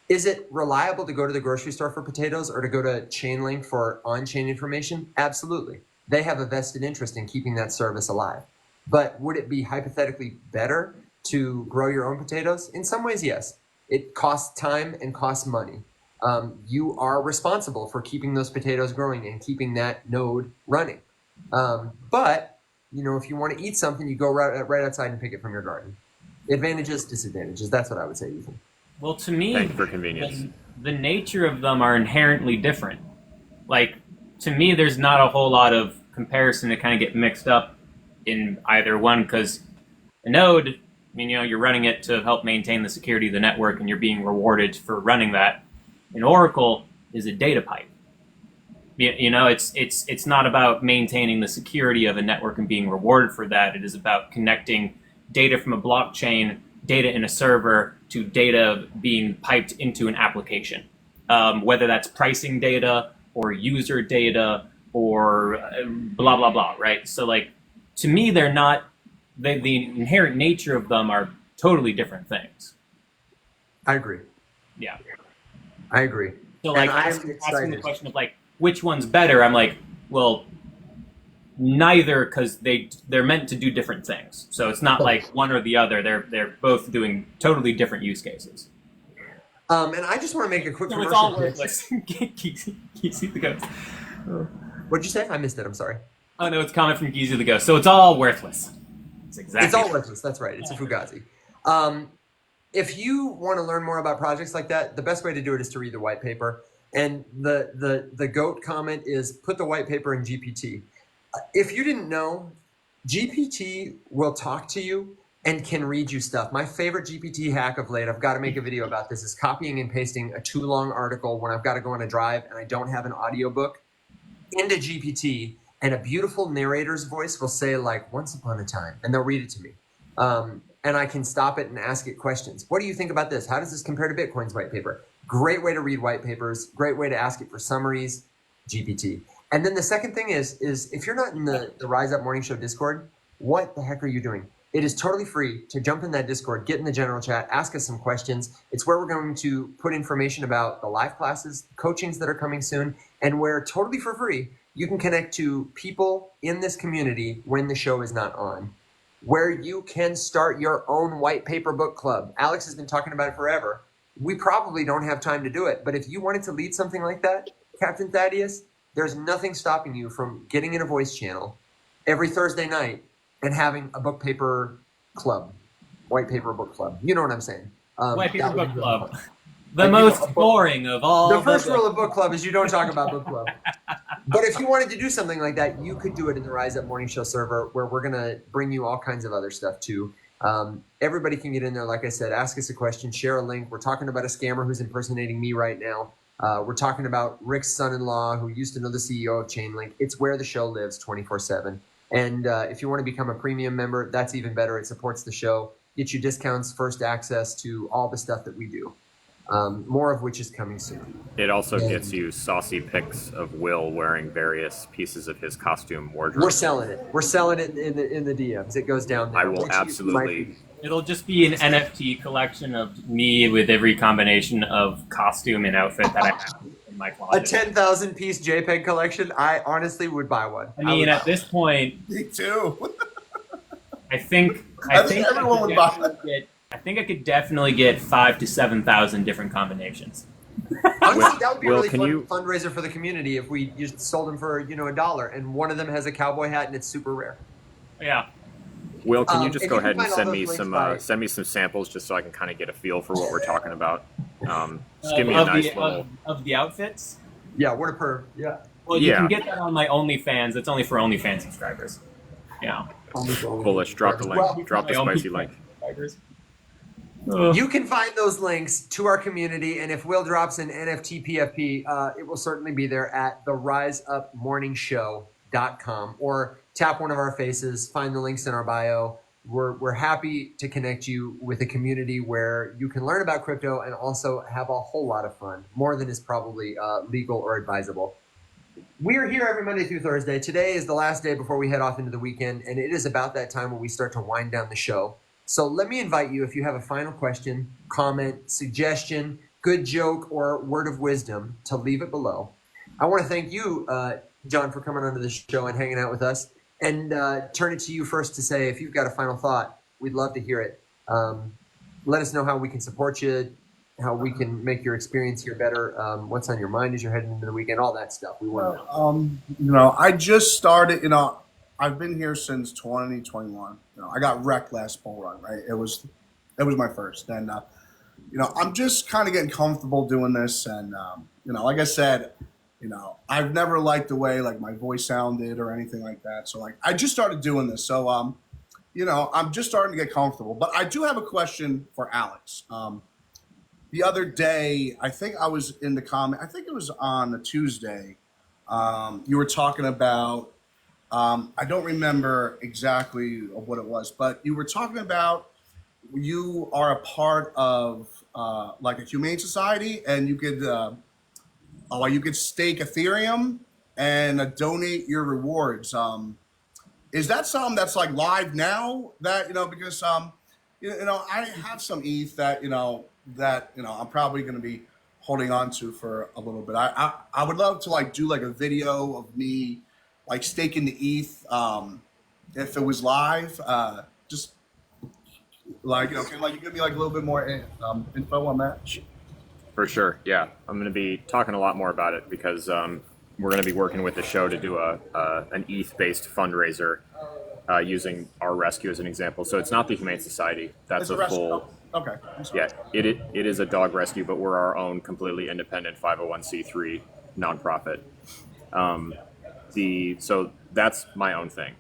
Is it reliable to go to the grocery store for potatoes or to go to Chainlink for on-chain information? Absolutely. They have a vested interest in keeping that service alive. But would it be hypothetically better to grow your own potatoes? In some ways, yes. It costs time and costs money. You are responsible for keeping those potatoes growing and keeping that node running. But you know, if you want to eat something, you go right outside and pick it from your garden. Advantages, disadvantages. That's what I would say, Ethan. Well, to me, Thank you for convenience. the nature of them are inherently different. Like, to me, there's not a whole lot of comparison to kind of get mixed up in either one, because a node, I mean, you know, you're running it to help maintain the security of the network and you're being rewarded for running that. An Oracle is a data pipe. You know, it's not about maintaining the security of a network and being rewarded for that. It is about connecting data from a blockchain, data in a server, to data being piped into an application. Whether that's pricing data or user data or blah, blah, blah, right? So, like, to me, they're not, the inherent nature of them are totally different things. I agree. Yeah. I agree. So, like, asking the question of, like, which one's better, I'm like, well, neither, because they're meant to do different things. So it's not like one or the other. They're both doing totally different use cases. And I just want to make a quick So commercial. it's all worthless. Geezy the Ghost. What'd you say? I missed it. I'm sorry. Oh no, it's a comment from Geezy the Ghost. So it's all worthless. It's all worthless. That's right. It's a fugazi. If you want to learn more about projects like that, the best way to do it is to read the white paper. And the GOAT comment is put the white paper in GPT. If you didn't know, GPT will talk to you and can read you stuff. My favorite GPT hack of late, I've got to make a video about this, is copying and pasting a too long article when I've got to go on a drive and I don't have an audiobook into GPT, and a beautiful narrator's voice will say, like, once upon a time, and they'll read it to me. And I can stop it and ask it questions. What do you think about this? How does this compare to Bitcoin's white paper? Great way to read white papers. Great way to ask it for summaries, GPT. And then the second thing is if you're not in the Rise Up Morning Show Discord, what the heck are you doing? It is totally free to jump in that Discord, get in the general chat, ask us some questions. It's where we're going to put information about the live classes, coachings that are coming soon, and where totally for free, you can connect to people in this community when the show is not on, where you can start your own white paper book club. Alex has been talking about it forever. We probably don't have time to do it, but if you wanted to lead something like that, Captain Thaddeus, there's nothing stopping you from getting in a voice channel every Thursday night and having a book paper club, white paper book club. You know what I'm saying? White paper book club. The most boring of all. The first rule of book club is you don't talk about book club. But if you wanted to do something like that, you could do it in the Rise Up Morning Show server, where we're going to bring you all kinds of other stuff too. Everybody can get in there. Like I said, ask us a question, share a link. We're talking about a scammer who's impersonating me right now. We're talking about Rick's son-in-law who used to know the CEO of Chainlink. It's where the show lives 24/7. And if you want to become a premium member, that's even better. It supports the show, gets you discounts, first access to all the stuff that we do. More of which is coming soon. It also gets you saucy pics of Will wearing various pieces of his costume wardrobe. We're selling it. We're selling it in the DMs. It goes down there. I will absolutely. It'll just be an NFT collection of me with every combination of costume and outfit that I have in my closet. A 10,000 piece JPEG collection. I honestly would buy one. I mean, at this point, Me too. I think everyone would buy it. I think I could definitely get 5,000 to 7,000 different combinations. Honestly, that would be a Will, really can fun you- fundraiser for the community if we just sold them for $1, and one of them has a cowboy hat and it's super rare. Yeah. Will, can you just and go you can ahead and find all send those me links some by- send me some samples just so I can kind of get a feel for what we're talking about. Just give me a nice little. Of the outfits. Yeah, what a perv. Yeah. Well, you Yeah. can get that on my OnlyFans. It's only for OnlyFans subscribers. Yeah. Bullish. Drop the link. Well, Drop the My spicy OnlyFans link. subscribers. You can find those links to our community, and if Will drops an NFT PFP, it will certainly be there at theriseupmorningshow.com, or tap one of our faces, find the links in our bio. We're happy to connect you with a community where you can learn about crypto and also have a whole lot of fun, more than is probably legal or advisable. We are here every Monday through Thursday. Today is the last day before we head off into the weekend, and it is about that time when we start to wind down the show. So let me invite you, if you have a final question, comment, suggestion, good joke, or word of wisdom, to leave it below. I want to thank you, John, for coming onto the show and hanging out with us, and turn it to you first to say, if you've got a final thought, we'd love to hear it. Let us know how we can support you, how we can make your experience here better, what's on your mind as you're heading into the weekend, all that stuff. We want to know. I just started, I've been here since 2021. I got wrecked last bull run, right? It was my first. And, I'm just kind of getting comfortable doing this. And, like I said, I've never liked the way like my voice sounded or anything like that. So like, I just started doing this. So, I'm just starting to get comfortable, but I do have a question for Alex. The other day, I think I was in the comment, I think it was on a Tuesday. You were talking about, I don't remember exactly what it was, but you were talking about you are a part of like a humane society, and you could stake Ethereum and donate your rewards. Is that something that's like live now? That because I have some ETH that I'm probably going to be holding on to for a little bit. I would love to like do like a video of me like staking the ETH if it was live. Just like can like you give me like a little bit more info on that? For sure, yeah. I'm going to be talking a lot more about it because we're going to be working with the show to do an ETH-based fundraiser using our rescue as an example. So it's not the Humane Society. That's a full. Okay. Yeah, it is a dog rescue, but we're our own completely independent 501c3 nonprofit. So that's my own thing.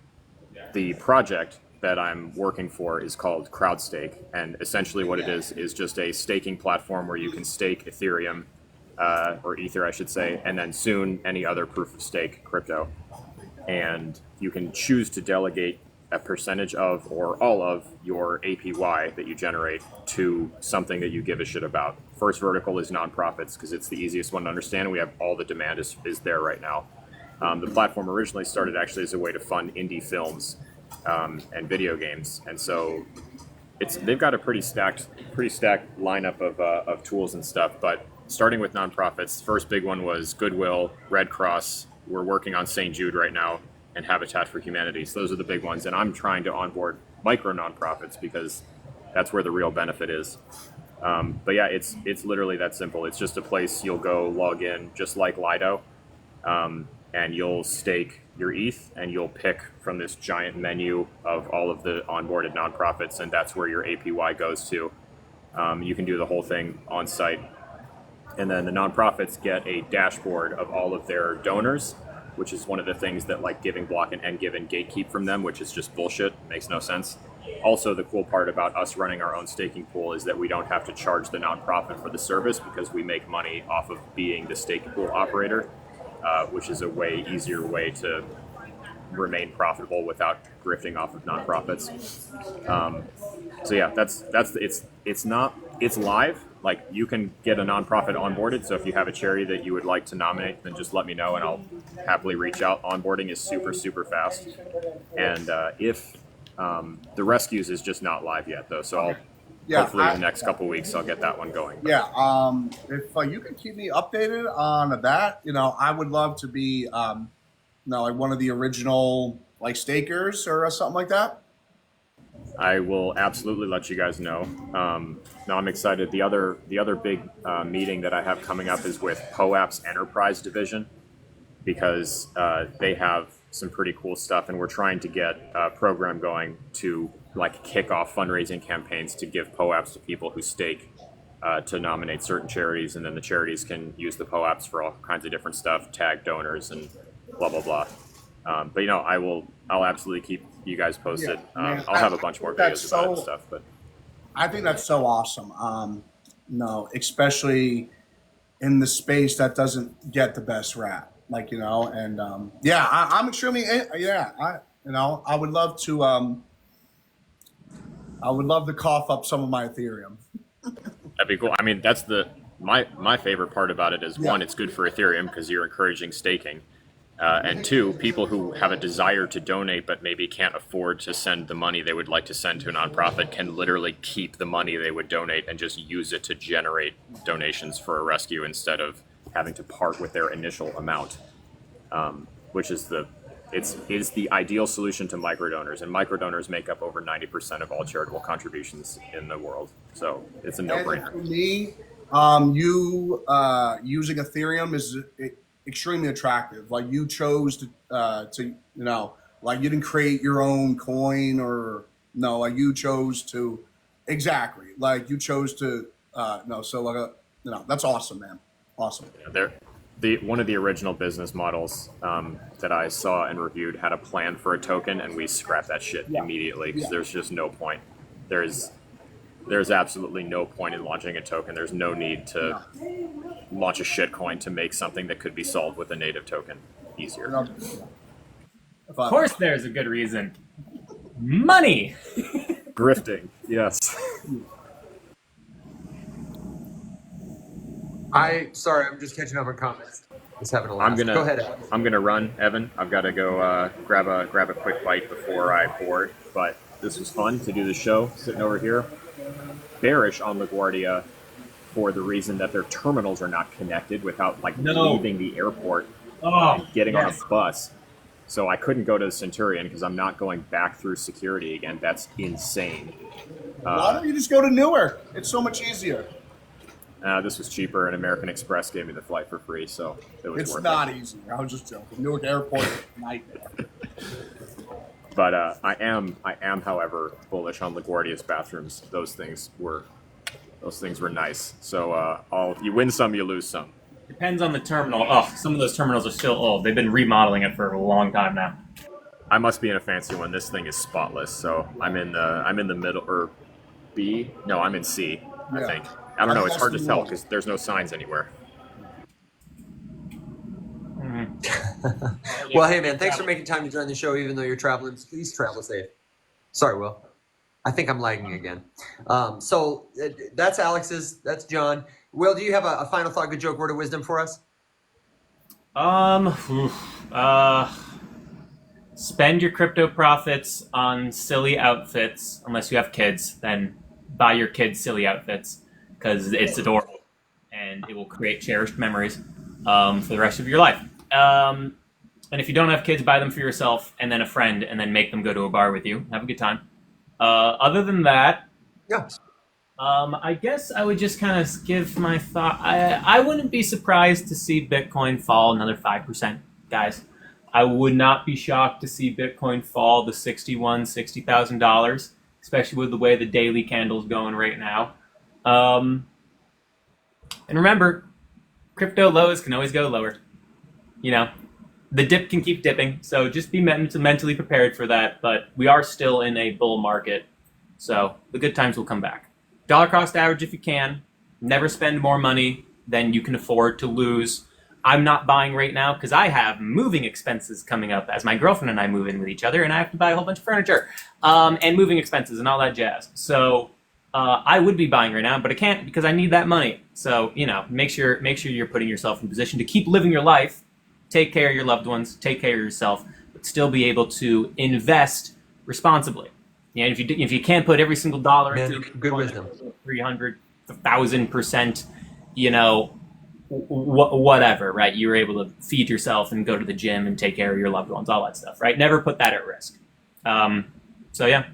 The project that I'm working for is called CrowdStake, and essentially what it is just a staking platform where you can stake Ethereum, or Ether, I should say, and then soon any other proof of stake crypto. And you can choose to delegate a percentage of or all of your APY that you generate to something that you give a shit about. First vertical is nonprofits because it's the easiest one to understand, and we have all the demand is there right now. The platform originally started actually as a way to fund indie films and video games, and so they've got a pretty stacked lineup of tools and stuff. But starting with nonprofits, first big one was Goodwill, Red Cross. We're working on St. Jude right now, and Habitat for Humanity. So those are the big ones, and I'm trying to onboard micro nonprofits because that's where the real benefit is. But yeah, it's literally that simple. It's just a place you'll go log in, just like Lido, and you'll stake your ETH, and you'll pick from this giant menu of all of the onboarded nonprofits, and that's where your APY goes to. You can do the whole thing on site, and then the nonprofits get a dashboard of all of their donors, which is one of the things that like Giving Block and Endgiven gatekeep from them, which is just bullshit, makes no sense. Also, the cool part about us running our own staking pool is that we don't have to charge the nonprofit for the service because we make money off of being the staking pool operator, which is a way easier way to remain profitable without grifting off of nonprofits. So yeah, it's live. Like, you can get a nonprofit onboarded. So if you have a charity that you would like to nominate, then just let me know and I'll happily reach out. Onboarding is super, super fast. And if the rescues is just not live yet though. So hopefully in the next couple weeks, I'll get that one going. Yeah. If you can keep me updated on that, I would love to be, like one of the original like stakers or something like that. I will absolutely let you guys know. No, I'm excited. The other big meeting that I have coming up is with POAP's Enterprise Division, because they have some pretty cool stuff, and we're trying to get a program going to like kick off fundraising campaigns to give POAPs to people who stake to nominate certain charities, and then the charities can use the POAPs for all kinds of different stuff, tag donors and blah blah blah. But I'll absolutely keep you guys posted. I'll have a bunch more videos about it and stuff. But I think that's so awesome. No, especially in the space that doesn't get the best rap, like, and yeah, I'm extremely, yeah, I would love to, cough up some of my Ethereum. That'd be cool. I mean, that's my favorite part about it is Yeah. one, it's good for Ethereum because you're encouraging staking, and two, people who have a desire to donate but maybe can't afford to send the money they would like to send to a nonprofit can literally keep the money they would donate and just use it to generate donations for a rescue instead of having to part with their initial amount, which is the ideal solution to microdonors, and microdonors make up over 90% of all charitable contributions in the world. So it's a And no-brainer. for me, you using Ethereum is extremely attractive. Like, you chose to like, you didn't create your own coin, or no, like, you chose to, exactly, like, you chose to no. So, like, that's awesome, man. Awesome. One of the original business models that I saw and reviewed had a plan for a token, and we scrapped that shit immediately because there's just no point. There's absolutely no point in launching a token. There's no need to launch a shitcoin to make something that could be solved with a native token easier. Of course, there's a good reason. Money. Grifting, yes. Sorry, I'm just catching up on comments. Just having a laugh. Go ahead, Evan. I'm gonna run, Evan. I've got to go grab a quick bite before I board. But this was fun to do the show sitting over here. Bearish on LaGuardia for the reason that their terminals are not connected without leaving the airport and getting on a bus. So I couldn't go to the Centurion because I'm not going back through security again. That's insane. Why don't you just go to Newark? It's so much easier. This was cheaper, and American Express gave me the flight for free, so it was It's worth not it. easy. I was just joking. Newark Airport is a nightmare. But I am, however, bullish on LaGuardia's bathrooms. Those things were nice. So you win some, you lose some. Depends on the terminal. Oh, some of those terminals are still old. They've been remodeling it for a long time now. I must be in a fancy one. This thing is spotless. So I'm in the middle, or B. No, I'm in C. I think. I don't know. It's hard to tell because there's no signs anywhere. Well, hey, man, thanks for making time to join the show, even though you're traveling. Please travel safe. Sorry, Will. I think I'm lagging again. So that's Alex's. That's John. Will, do you have a final thought, good joke, word of wisdom for us? Spend your crypto profits on silly outfits, unless you have kids. Then buy your kids silly outfits because it's adorable and it will create cherished memories for the rest of your life. And if you don't have kids, buy them for yourself and then a friend, and then make them go to a bar with you. Have a good time. Other than that, Yeah. I guess I would just kind of give my thought. I wouldn't be surprised to see Bitcoin fall another 5%, guys. I would not be shocked to see Bitcoin fall to $60,000, especially with the way the daily candle's going right now. And remember, crypto lows can always go lower. The dip can keep dipping, so just be mentally prepared for that. But we are still in a bull market, so the good times will come back. Dollar cost average if you can. Never spend more money than you can afford to lose. I'm not buying right now because I have moving expenses coming up as my girlfriend and I move in with each other, and I have to buy a whole bunch of furniture and moving expenses and all that jazz. So I would be buying right now, but I can't because I need that money. So make sure you're putting yourself in position to keep living your life, take care of your loved ones, take care of yourself, but still be able to invest responsibly. If you can't put every single dollar into good wisdom, 300, 1,000%, whatever, right? You're able to feed yourself and go to the gym and take care of your loved ones, all that stuff, right? Never put that at risk. So yeah,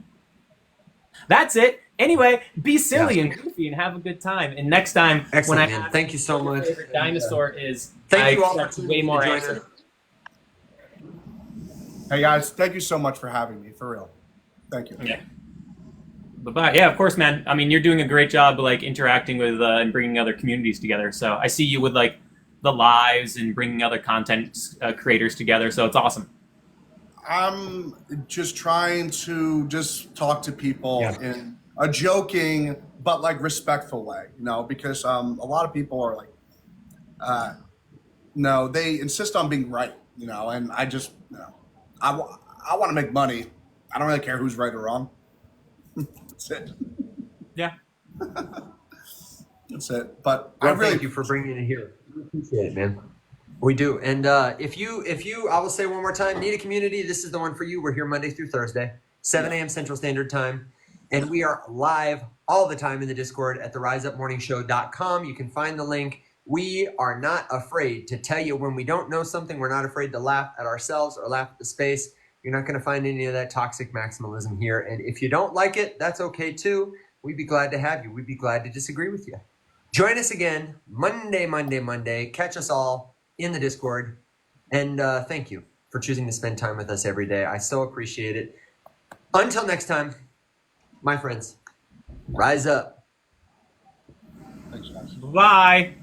that's it. Anyway, be silly and goofy and have a good time. And next time, excellent, when man. Thank you so much. Favorite dinosaur is, Thank you all expect for way more joining answers. us. Hey guys, thank you so much for having me. For real, thank you. Yeah. Bye-bye. Yeah, of course, man. I mean, you're doing a great job, interacting with and bringing other communities together. So I see you with the lives and bringing other content creators together. So it's awesome. I'm just trying to just talk to people in a joking but like respectful way, you know, because a lot of people are like, no, they insist on being right, you know, and I just, you know, I want to make money. I don't really care who's right or wrong. That's it. Yeah. That's it. But Well, I really thank you for bringing it here. We appreciate it, man. We do. And if you, I will say one more time, need a community, this is the one for you. We're here Monday through Thursday, 7 a.m. Central Standard Time. And we are live all the time in the Discord at theriseupmorningshow.com. You can find the link. We are not afraid to tell you when we don't know something. We're not afraid to laugh at ourselves or laugh at the space. You're not going to find any of that toxic maximalism here. And if you don't like it, that's okay too. We'd be glad to have you. We'd be glad to disagree with you. Join us again Monday. Catch us all in the Discord. And thank you for choosing to spend time with us every day. I so appreciate it. Until next time, my friends, rise up. thanks, guys. Bye.